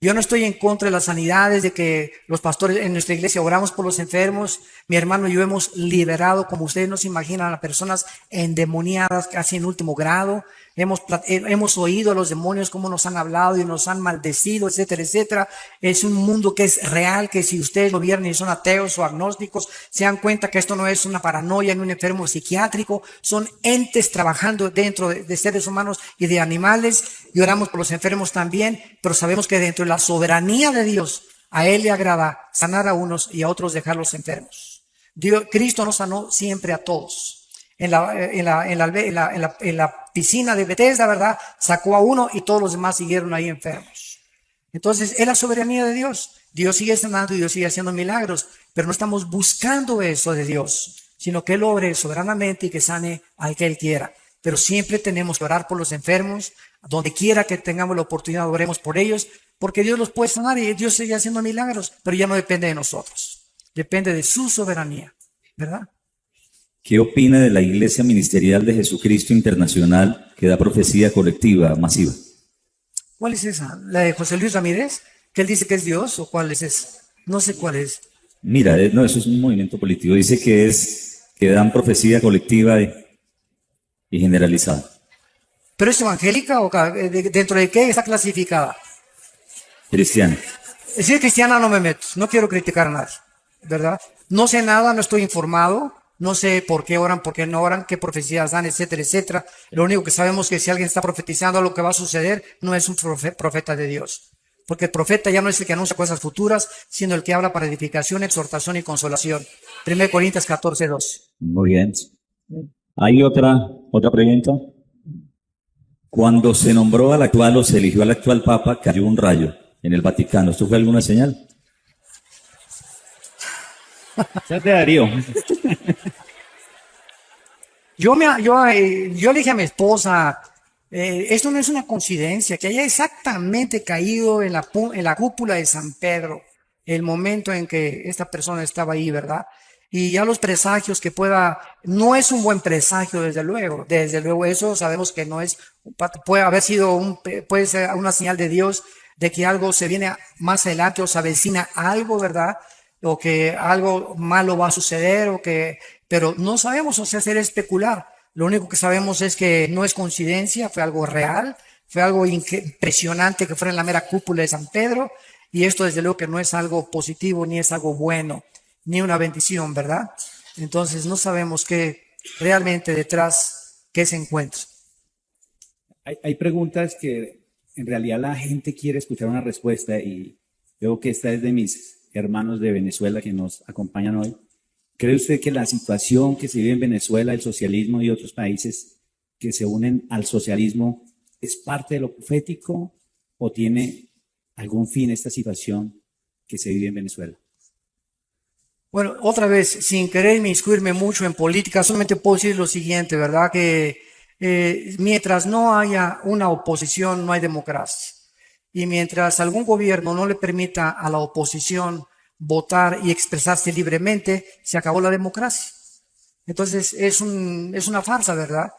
Yo no estoy en contra de las sanidades, de que los pastores en nuestra iglesia oramos por los enfermos. Mi hermano y yo hemos liberado, como ustedes no se imaginan, a personas endemoniadas casi en último grado. Hemos oído a los demonios cómo nos han hablado y nos han maldecido, etcétera, etcétera. Es un mundo que es real, que si ustedes lo vieron y son ateos o agnósticos, se dan cuenta que esto no es una paranoia ni un enfermo psiquiátrico. Son entes trabajando dentro de seres humanos y de animales. Y oramos por los enfermos también, pero sabemos que dentro de la soberanía de Dios, a Él le agrada sanar a unos y a otros dejarlos enfermos. Cristo nos sanó siempre a todos. En la piscina de Bethesda, ¿verdad? Sacó a uno y todos los demás siguieron ahí enfermos. Entonces, es la soberanía de Dios. Dios sigue sanando y Dios sigue haciendo milagros, pero no estamos buscando eso de Dios, sino que Él obre soberanamente y que sane al que Él quiera. Pero siempre tenemos que orar por los enfermos, donde quiera que tengamos la oportunidad, oremos por ellos, porque Dios los puede sanar y Dios sigue haciendo milagros, pero ya no depende de nosotros, depende de su soberanía, ¿verdad? ¿Qué opina de la Iglesia Ministerial de Jesucristo Internacional que da profecía colectiva masiva? ¿Cuál es esa? ¿La de José Luis Ramírez? ¿Que él dice que es Dios o cuál es esa? No sé cuál es. Mira, no, eso es un movimiento político. Dice que dan profecía colectiva y generalizada. ¿Pero es evangélica o dentro de qué está clasificada? Cristiana. Si es cristiana no me meto, no quiero criticar a nadie, ¿verdad? No sé nada, no estoy informado, no sé por qué oran, por qué no oran, qué profecías dan, etcétera, etcétera. Lo único que sabemos es que si alguien está profetizando lo que va a suceder, no es un profeta de Dios. Porque el profeta ya no es el que anuncia cosas futuras, sino el que habla para edificación, exhortación y consolación. 1 Corintios 14, 12. Muy bien. ¿Hay otra pregunta? Cuando se nombró al actual o se eligió al actual Papa, cayó un rayo en el Vaticano. ¿Esto fue alguna señal? Ya te Darío. Yo le dije a mi esposa, esto no es una coincidencia, que haya exactamente caído en la cúpula de San Pedro, el momento en que esta persona estaba ahí, ¿verdad? Y ya los presagios que no es un buen presagio, desde luego eso sabemos que no es, puede ser una señal de Dios de que algo se viene más adelante o se avecina algo, ¿verdad? O que algo malo va a suceder, pero no sabemos, o sea, hacer especular. Lo único que sabemos es que no es coincidencia, fue algo real, fue algo impresionante que fuera en la mera cúpula de San Pedro, y esto desde luego que no es algo positivo, ni es algo bueno, ni una bendición, ¿verdad? Entonces no sabemos qué realmente detrás, qué se encuentra. Hay preguntas que en realidad la gente quiere escuchar una respuesta y veo que esta es de mis hermanos de Venezuela que nos acompañan hoy. ¿Cree usted que la situación que se vive en Venezuela, el socialismo y otros países que se unen al socialismo, es parte de lo profético o tiene algún fin esta situación que se vive en Venezuela? Bueno, otra vez, sin querer inmiscuirme mucho en política, solamente puedo decir lo siguiente, ¿verdad? Que mientras no haya una oposición, no hay democracia. Y mientras algún gobierno no le permita a la oposición votar y expresarse libremente, se acabó la democracia. Entonces es una farsa, ¿verdad?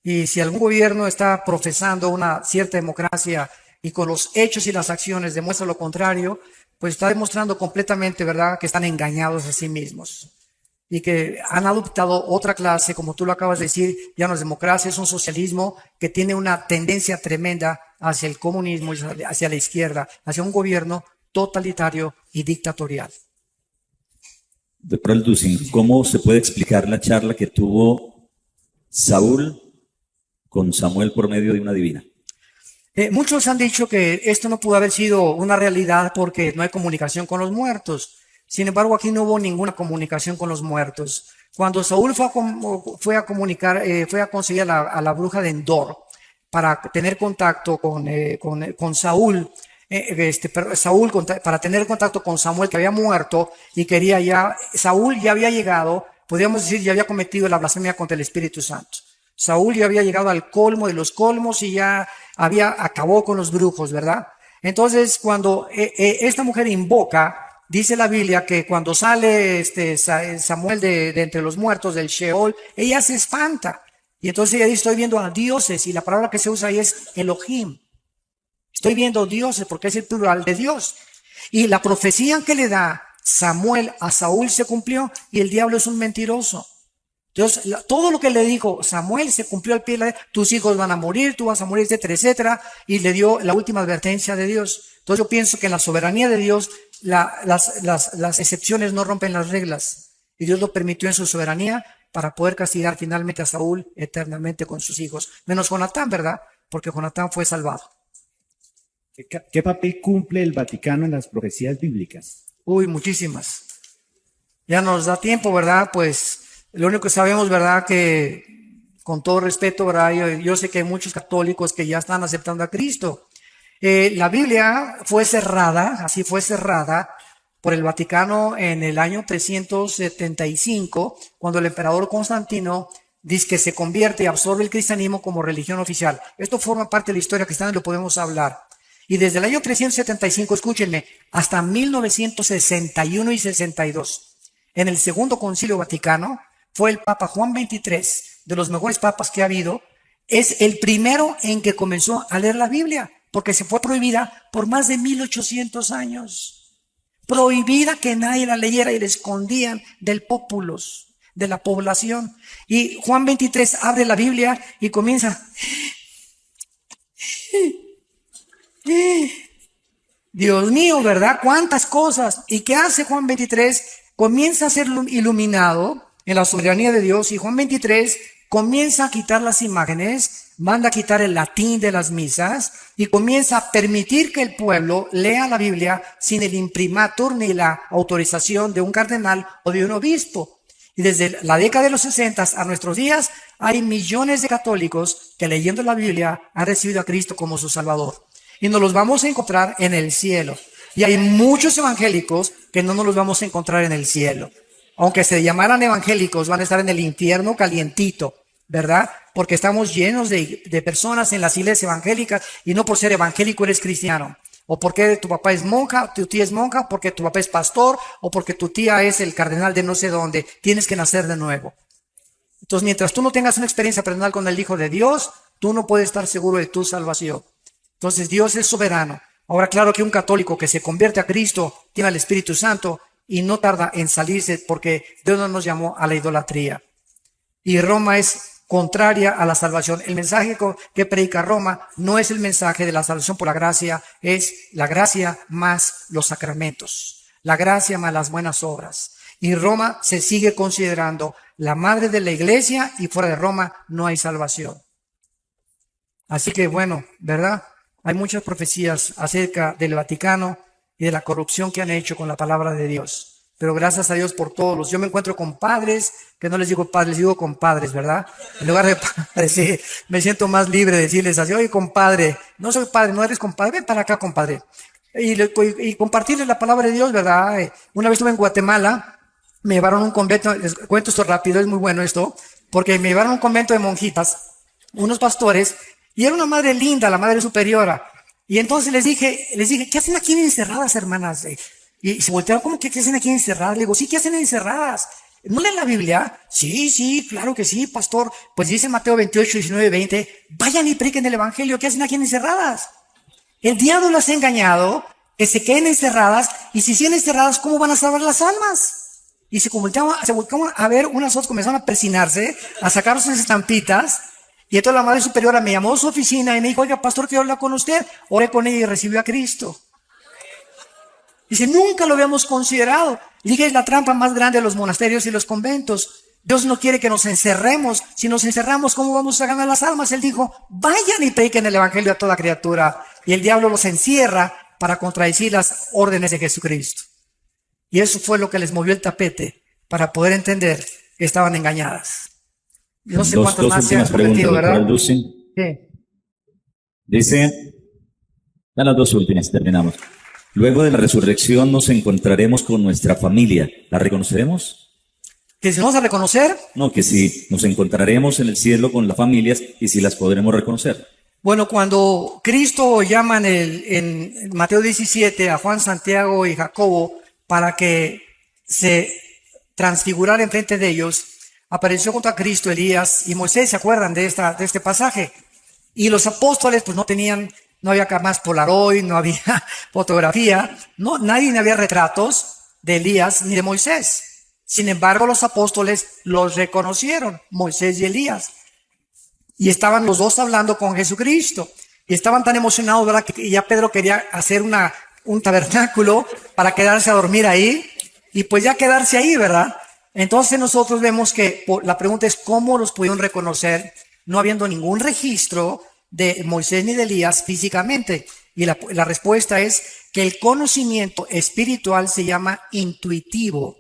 Y si algún gobierno está profesando una cierta democracia y con los hechos y las acciones demuestra lo contrario, pues está demostrando completamente, ¿verdad?, que están engañados a sí mismos y que han adoptado otra clase, como tú lo acabas de decir, ya no es democracia, es un socialismo que tiene una tendencia tremenda hacia el comunismo y hacia la izquierda, hacia un gobierno totalitario y dictatorial. Doctor Alducin, ¿cómo se puede explicar la charla que tuvo Saúl con Samuel por medio de una divina? Muchos han dicho que esto no pudo haber sido una realidad porque no hay comunicación con los muertos. Sin embargo, aquí no hubo ninguna comunicación con los muertos. Cuando Saúl fue a conseguir a la bruja de Endor para tener contacto con Saúl, para tener contacto con Samuel que había muerto y Saúl ya había llegado, podríamos decir, ya había cometido la blasfemia contra el Espíritu Santo. Saúl ya había llegado al colmo de los colmos y ya acabó con los brujos, ¿verdad? Entonces, cuando esta mujer invoca, dice la Biblia que cuando sale Samuel de entre los muertos del Sheol, ella se espanta. Y entonces ella dice, estoy viendo a dioses, y la palabra que se usa ahí es Elohim. Estoy viendo dioses porque es el plural de Dios. Y la profecía que le da Samuel a Saúl se cumplió y el diablo es un mentiroso. Entonces, todo lo que le dijo Samuel se cumplió al pie de la letra. Tus hijos van a morir, tú vas a morir, etcétera, etcétera. Y le dio la última advertencia de Dios. Entonces yo pienso que en la soberanía de Dios, las excepciones no rompen las reglas. Y Dios lo permitió en su soberanía para poder castigar finalmente a Saúl eternamente con sus hijos. Menos Jonatán, ¿verdad? Porque Jonatán fue salvado. ¿Qué papel cumple el Vaticano en las profecías bíblicas? Uy, muchísimas. Ya nos da tiempo, ¿verdad? Pues lo único que sabemos, ¿verdad? Que con todo respeto, ¿verdad? Yo sé que hay muchos católicos que ya están aceptando a Cristo. La Biblia fue cerrada por el Vaticano en el año 375, cuando el emperador Constantino dice que se convierte y absorbe el cristianismo como religión oficial. Esto forma parte de la historia cristiana y lo podemos hablar. Y desde el año 375, escúchenme, hasta 1961 y 62, en el Segundo Concilio Vaticano, fue el Papa Juan XXIII, de los mejores papas que ha habido, es el primero en que comenzó a leer la Biblia, porque se fue prohibida por más de 1800 años. Prohibida que nadie la leyera y la escondían del populus, de la población. Y Juan XXIII abre la Biblia y comienza. Dios mío, ¿verdad? ¿Cuántas cosas? ¿Y qué hace Juan XXIII? Comienza a ser iluminado en la soberanía de Dios y Juan XXIII comienza a quitar las imágenes, manda a quitar el latín de las misas y comienza a permitir que el pueblo lea la Biblia sin el imprimatur ni la autorización de un cardenal o de un obispo. Y desde la década de los 60 a nuestros días hay millones de católicos que leyendo la Biblia han recibido a Cristo como su Salvador. Y nos los vamos a encontrar en el cielo. Y hay muchos evangélicos que no nos los vamos a encontrar en el cielo. Aunque se llamaran evangélicos, van a estar en el infierno calientito, ¿verdad? Porque estamos llenos de personas en las iglesias evangélicas y no por ser evangélico eres cristiano. O porque tu papá es monja, tu tía es monja, porque tu papá es pastor, o porque tu tía es el cardenal de no sé dónde. Tienes que nacer de nuevo. Entonces, mientras tú no tengas una experiencia personal con el Hijo de Dios, tú no puedes estar seguro de tu salvación. Entonces, Dios es soberano. Ahora, claro que un católico que se convierte a Cristo tiene al Espíritu Santo y no tarda en salirse porque Dios no nos llamó a la idolatría. Y Roma es contraria a la salvación. El mensaje que predica Roma no es el mensaje de la salvación por la gracia, es la gracia más los sacramentos, la gracia más las buenas obras. Y Roma se sigue considerando la madre de la iglesia y fuera de Roma no hay salvación. Así que bueno, ¿verdad? Hay muchas profecías acerca del Vaticano y de la corrupción que han hecho con la palabra de Dios. Pero gracias a Dios por todos. Yo me encuentro con padres, que no les digo padres, les digo compadres, ¿verdad? En lugar de padres, sí, me siento más libre de decirles así, oye, compadre, no soy padre, no eres compadre, ven para acá, compadre. Y compartirles la palabra de Dios, ¿verdad? Una vez estuve en Guatemala me llevaron a un convento, les cuento esto rápido, es muy bueno esto, porque me llevaron a un convento de monjitas, unos pastores, y era una madre linda, la madre superiora. Y entonces les dije, ¿qué hacen aquí encerradas, hermanas? Y se voltearon, ¿cómo que qué hacen aquí encerradas? Le digo, sí, ¿qué hacen encerradas? ¿No leen la Biblia? Sí, claro que sí, pastor. Pues dice Mateo 28, 19, 20, vayan y prediquen el evangelio, ¿qué hacen aquí encerradas? El diablo las ha engañado, que se queden encerradas, y si siguen encerradas, ¿cómo van a salvar las almas? Y se volteaban a ver, unas otras comenzaron a persinarse, a sacar sus estampitas, y entonces la madre superiora me llamó a su oficina y me dijo, oiga, pastor, quiero hablar con usted. Oré con ella y recibió a Cristo. Dice, nunca lo habíamos considerado. Y dije, es la trampa más grande de los monasterios y los conventos. Dios no quiere que nos encerremos. Si nos encerramos, ¿cómo vamos a ganar las almas? Él dijo, vayan y prediquen el evangelio a toda criatura. Y el diablo los encierra para contradecir las órdenes de Jesucristo. Y eso fue lo que les movió el tapete para poder entender que estaban engañadas. No sé cuántas Dos más se han últimas preguntas, cometido, doctor ¿verdad? Alducin. ¿Qué? Dice, a las dos últimas, terminamos. Luego de la resurrección nos encontraremos con nuestra familia. ¿La reconoceremos? ¿Que si nos vamos a reconocer? No, que si nos encontraremos en el cielo con las familias y si las podremos reconocer. Bueno, cuando Cristo llama en Mateo 17 a Juan, Santiago y Jacobo para que se transfigurara enfrente de ellos, apareció junto a Cristo Elías y Moisés, ¿se acuerdan de este pasaje? Y los apóstoles pues no había más Polaroid, no había fotografía, nadie había retratos de Elías ni de Moisés. Sin embargo, los apóstoles los reconocieron, Moisés y Elías. Y estaban los dos hablando con Jesucristo. Y estaban tan emocionados, ¿verdad? Que ya Pedro quería hacer un tabernáculo para quedarse a dormir ahí. Y pues ya quedarse ahí, ¿verdad? Entonces nosotros vemos que la pregunta es cómo los pudieron reconocer, no habiendo ningún registro de Moisés ni de Elías físicamente. Y la respuesta es que el conocimiento espiritual se llama intuitivo.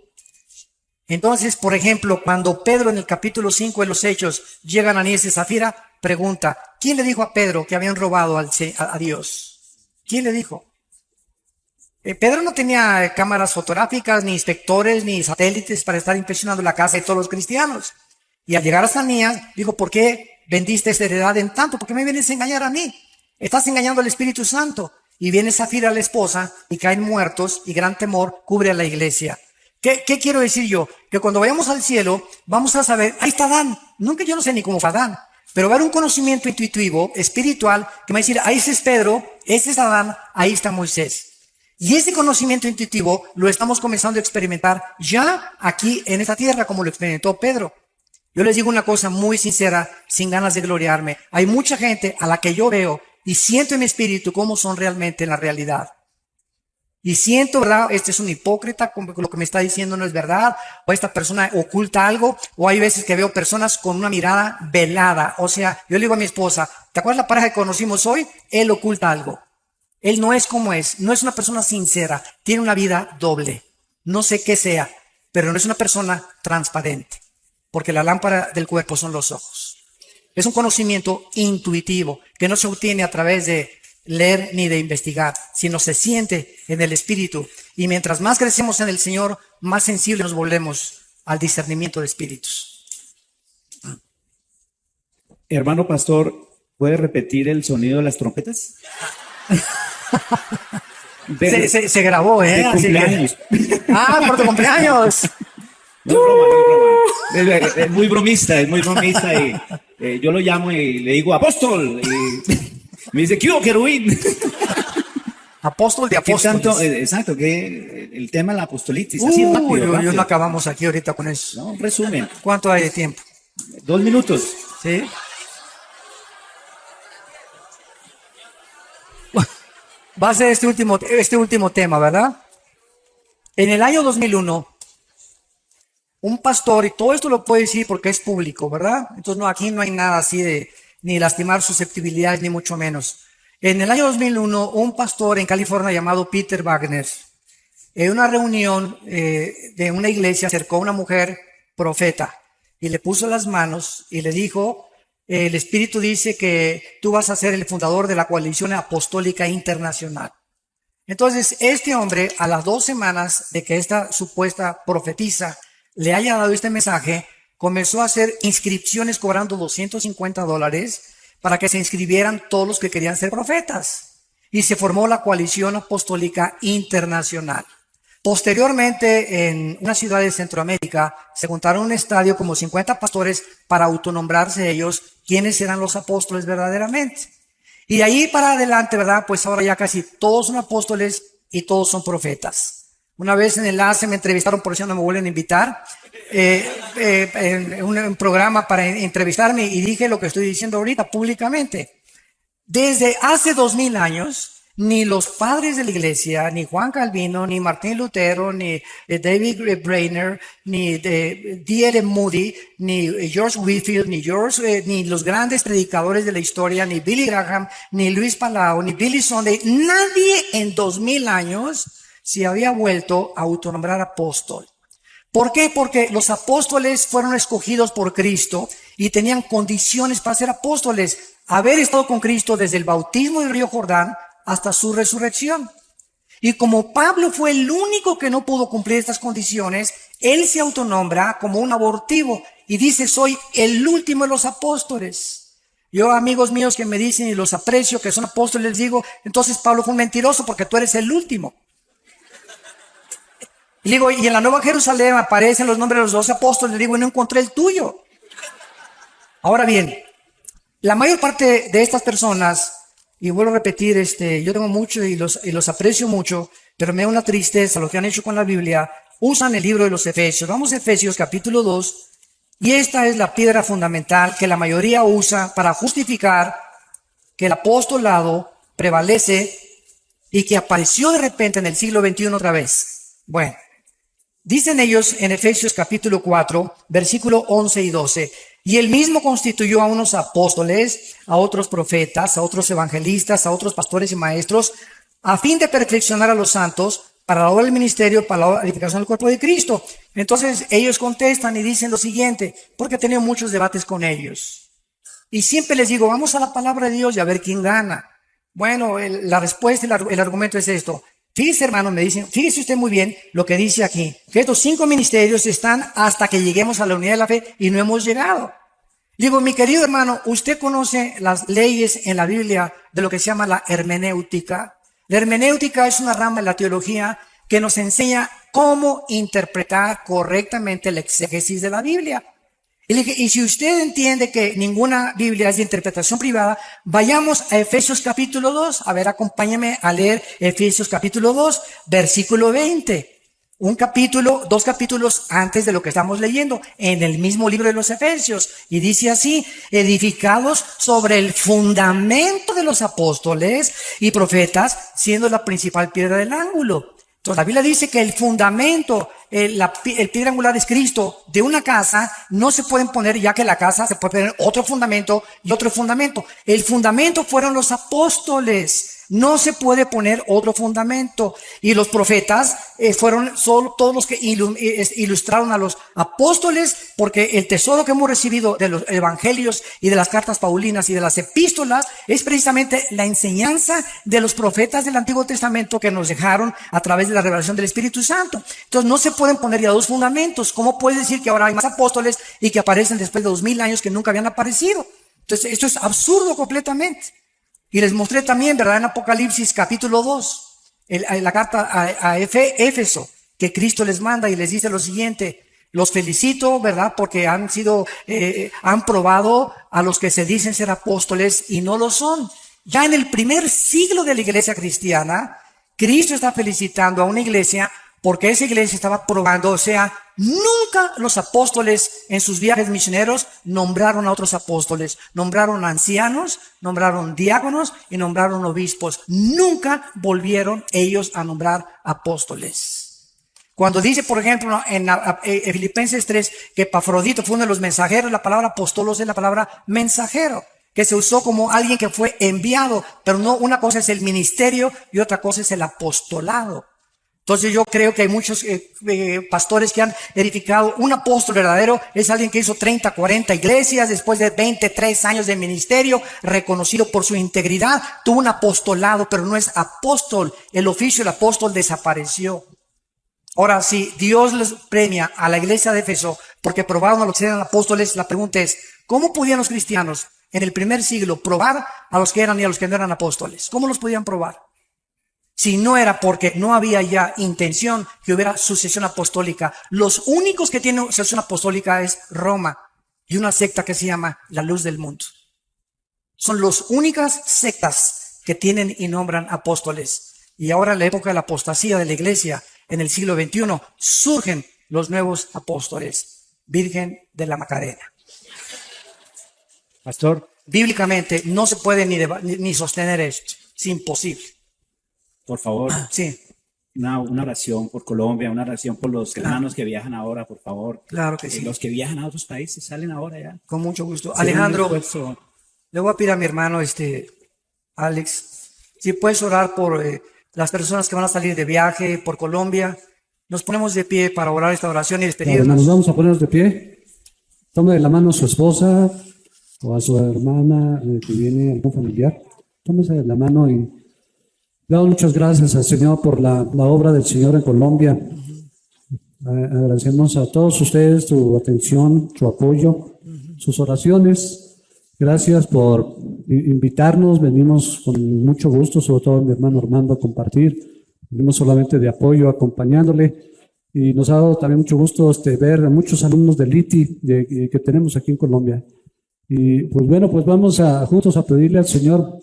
Entonces, por ejemplo, cuando Pedro en el capítulo 5 de los Hechos llega a Ananías y Zafira, pregunta, ¿quién le dijo a Pedro que habían robado a Dios? ¿Quién le dijo? Pedro no tenía cámaras fotográficas, ni inspectores, ni satélites para estar impresionando la casa de todos los cristianos. Y al llegar a Ananías, dijo, ¿por qué vendiste esta heredad en tanto? ¿Por qué me vienes a engañar a mí? Estás engañando al Espíritu Santo. Y viene Zafira, la esposa, y caen muertos, y gran temor cubre a la iglesia. ¿Qué quiero decir yo? Que cuando vayamos al cielo, vamos a saber, ahí está Adán. Nunca yo no sé ni cómo fue Adán. Pero va a haber un conocimiento intuitivo, espiritual, que me va a decir, ahí ese es Pedro, ese es Adán, ahí está Moisés. Y ese conocimiento intuitivo lo estamos comenzando a experimentar ya aquí en esta tierra, como lo experimentó Pedro. Yo les digo una cosa muy sincera, sin ganas de gloriarme. Hay mucha gente a la que yo veo y siento en mi espíritu cómo son realmente en la realidad. Y siento, ¿verdad? Este es un hipócrita, lo que me está diciendo no es verdad, o esta persona oculta algo, o hay veces que veo personas con una mirada velada. O sea, yo le digo a mi esposa, ¿te acuerdas la pareja que conocimos hoy? Él oculta algo. Él no es como es, no es una persona sincera, tiene una vida doble. No sé qué sea, pero no es una persona transparente, porque la lámpara del cuerpo son los ojos. Es un conocimiento intuitivo que no se obtiene a través de leer ni de investigar, sino se siente en el espíritu. Y mientras más crecemos en el Señor, más sensibles nos volvemos al discernimiento de espíritus. Hermano pastor, ¿puede repetir el sonido de las trompetas? Se grabó, ¿eh? De cumpleaños. Por tu cumpleaños. No es broma, no es broma. Es muy bromista y yo lo llamo y le digo, apóstol. Y me dice, ¿qué hubo, querubín? Apóstol de ¿Qué apóstoles. tanto? Exacto, que el tema de la apostolitis. Así rápido, Yo no rápido. acabamos aquí ahorita con eso. No, un resumen. ¿Cuánto hay de tiempo? 2 minutos. ¿Sí? Va a ser este último tema, ¿verdad? En el año 2001, un pastor, y todo esto lo puedo decir porque es público, ¿verdad? Entonces no, aquí no hay nada así de ni lastimar susceptibilidades, ni mucho menos. En el año 2001, un pastor en California llamado Peter Wagner, en una reunión de una iglesia, acercó a una mujer profeta y le puso las manos y le dijo, el Espíritu dice que tú vas a ser el fundador de la Coalición Apostólica Internacional. Entonces, este hombre, a las 2 semanas de que esta supuesta profetisa le haya dado este mensaje, comenzó a hacer inscripciones cobrando $250 para que se inscribieran todos los que querían ser profetas. Y se formó la Coalición Apostólica Internacional. Posteriormente, en una ciudad de Centroamérica, se juntaron en un estadio como 50 pastores para autonombrarse ellos quiénes eran los apóstoles verdaderamente. Y de ahí para adelante, ¿verdad? Pues ahora ya casi todos son apóstoles y todos son profetas. Una vez en Enlace me entrevistaron, por eso no me vuelven a invitar, en un programa para entrevistarme y dije lo que estoy diciendo ahorita públicamente. Desde hace 2000 años, ni los padres de la iglesia, ni Juan Calvino, ni Martín Lutero, ni David Brainerd, ni D.L. Moody, ni George Whitefield, ni los grandes predicadores de la historia, ni Billy Graham, ni Luis Palau, ni Billy Sunday, nadie en 2000 años se había vuelto a autonombrar apóstol. ¿Por qué? Porque los apóstoles fueron escogidos por Cristo y tenían condiciones para ser apóstoles. Haber estado con Cristo desde el bautismo del río Jordán hasta su resurrección. Y como Pablo fue el único que no pudo cumplir estas condiciones, él se autonombra como un abortivo y dice, soy el último de los apóstoles. Yo, amigos míos que me dicen y los aprecio que son apóstoles, les digo, entonces Pablo fue un mentiroso porque tú eres el último. Y digo, y en la Nueva Jerusalén aparecen los nombres de los 12 apóstoles, le digo, y no encontré el tuyo. Ahora bien, la mayor parte de estas personas, y vuelvo a repetir, yo tengo mucho y los aprecio mucho, pero me da una tristeza lo que han hecho con la Biblia, usan el libro de los Efesios. Vamos a Efesios capítulo 2, y esta es la piedra fundamental que la mayoría usa para justificar que el apostolado prevalece y que apareció de repente en el siglo XXI otra vez. Bueno, dicen ellos en Efesios capítulo 4, versículo 11 y 12, y él mismo constituyó a unos apóstoles, a otros profetas, a otros evangelistas, a otros pastores y maestros, a fin de perfeccionar a los santos para la obra del ministerio, para la edificación del cuerpo de Cristo. Entonces ellos contestan y dicen lo siguiente, porque he tenido muchos debates con ellos. Y siempre les digo, vamos a la palabra de Dios y a ver quién gana. Bueno, la respuesta, el argumento es esto. Fíjese, hermano, me dicen, fíjese usted muy bien lo que dice aquí, que estos 5 ministerios están hasta que lleguemos a la unidad de la fe y no hemos llegado. Digo, mi querido hermano, usted conoce las leyes en la Biblia de lo que se llama la hermenéutica. La hermenéutica es una rama de la teología que nos enseña cómo interpretar correctamente la exégesis de la Biblia. Y le dije, y si usted entiende que ninguna Biblia es de interpretación privada, vayamos a Efesios capítulo 2. A ver, acompáñame a leer Efesios capítulo 2, versículo 20. Dos capítulos antes de lo que estamos leyendo, en el mismo libro de los Efesios. Y dice así, edificados sobre el fundamento de los apóstoles y profetas, siendo la principal piedra del ángulo. Entonces la Biblia dice que el fundamento, el piedra angular es Cristo. De una casa no se pueden poner, ya que la casa se puede poner otro fundamento y otro fundamento. El fundamento fueron los apóstoles. No se puede poner otro fundamento. Y los profetas fueron solo todos los que ilustraron a los apóstoles, porque el tesoro que hemos recibido de los evangelios y de las cartas paulinas y de las epístolas es precisamente la enseñanza de los profetas del Antiguo Testamento que nos dejaron a través de la revelación del Espíritu Santo. Entonces no se pueden poner ya dos fundamentos. ¿Cómo puedes decir que ahora hay más apóstoles y que aparecen después de 2000 años que nunca habían aparecido? Entonces esto es absurdo completamente. Y les mostré también, ¿verdad? En Apocalipsis capítulo 2, la carta a Éfeso, que Cristo les manda y les dice lo siguiente: los felicito, ¿verdad? Porque han probado a los que se dicen ser apóstoles y no lo son. Ya en el primer siglo de la iglesia cristiana, Cristo está felicitando a una iglesia porque esa iglesia estaba probando, o sea, nunca los apóstoles en sus viajes misioneros nombraron a otros apóstoles, nombraron ancianos, nombraron diáconos y nombraron obispos. Nunca volvieron ellos a nombrar apóstoles. Cuando dice, por ejemplo, en Filipenses 3, que Epafrodito fue uno de los mensajeros, la palabra apostolos es la palabra mensajero, que se usó como alguien que fue enviado, pero no, una cosa es el ministerio y otra cosa es el apostolado. Entonces yo creo que hay muchos pastores que han edificado. Un apóstol verdadero es alguien que hizo 30, 40 iglesias después de 23 años de ministerio, reconocido por su integridad, tuvo un apostolado, pero no es apóstol. El oficio del apóstol desapareció. Ahora, si Dios les premia a la iglesia de Éfeso porque probaron a los que eran apóstoles, la pregunta es, ¿cómo podían los cristianos en el primer siglo probar a los que eran y a los que no eran apóstoles? ¿Cómo los podían probar? Si no era porque no había ya intención que hubiera sucesión apostólica. Los únicos que tienen sucesión apostólica es Roma y una secta que se llama la Luz del Mundo. Son las únicas sectas que tienen y nombran apóstoles. Y ahora en la época de la apostasía de la iglesia, en el siglo XXI, surgen los nuevos apóstoles. Virgen de la Macarena. Pastor, Bíblicamente no se puede ni sostener esto. Es imposible. por favor, Sí, una oración por Colombia, una oración por los hermanos que viajan ahora, por favor. claro que sí. Los que viajan a otros países salen ahora ya. Con mucho gusto. Hacer un Alejandro, esfuerzo. le voy a pedir a mi hermano, Alex, si puedes orar por las personas que van a salir de viaje por Colombia. Nos ponemos de pie para orar esta oración y Claro, hermanos, despedirnos. vamos a ponernos de pie. Tome de la mano a su esposa o a su hermana que viene, algún familiar. Tómese de la mano y damos muchas gracias al Señor por la obra del Señor en Colombia. Agradecemos a todos ustedes su atención, su apoyo, sus oraciones. Gracias por invitarnos. Venimos con mucho gusto, sobre todo mi hermano Armando, a compartir. Venimos solamente de apoyo, acompañándole. Y nos ha dado también mucho gusto ver a muchos alumnos del ITI que tenemos aquí en Colombia. Y pues bueno, pues vamos juntos a pedirle al Señor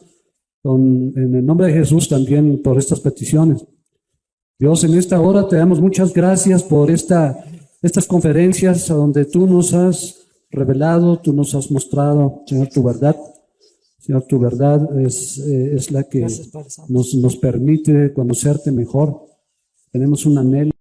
en el nombre de Jesús también por estas peticiones. Dios, en esta hora te damos muchas gracias por estas conferencias donde tú nos has revelado, tú nos has mostrado, Señor, tu verdad. Señor, tu verdad es la que Gracias, Padre Santo. nos permite conocerte mejor. Tenemos un anhelo.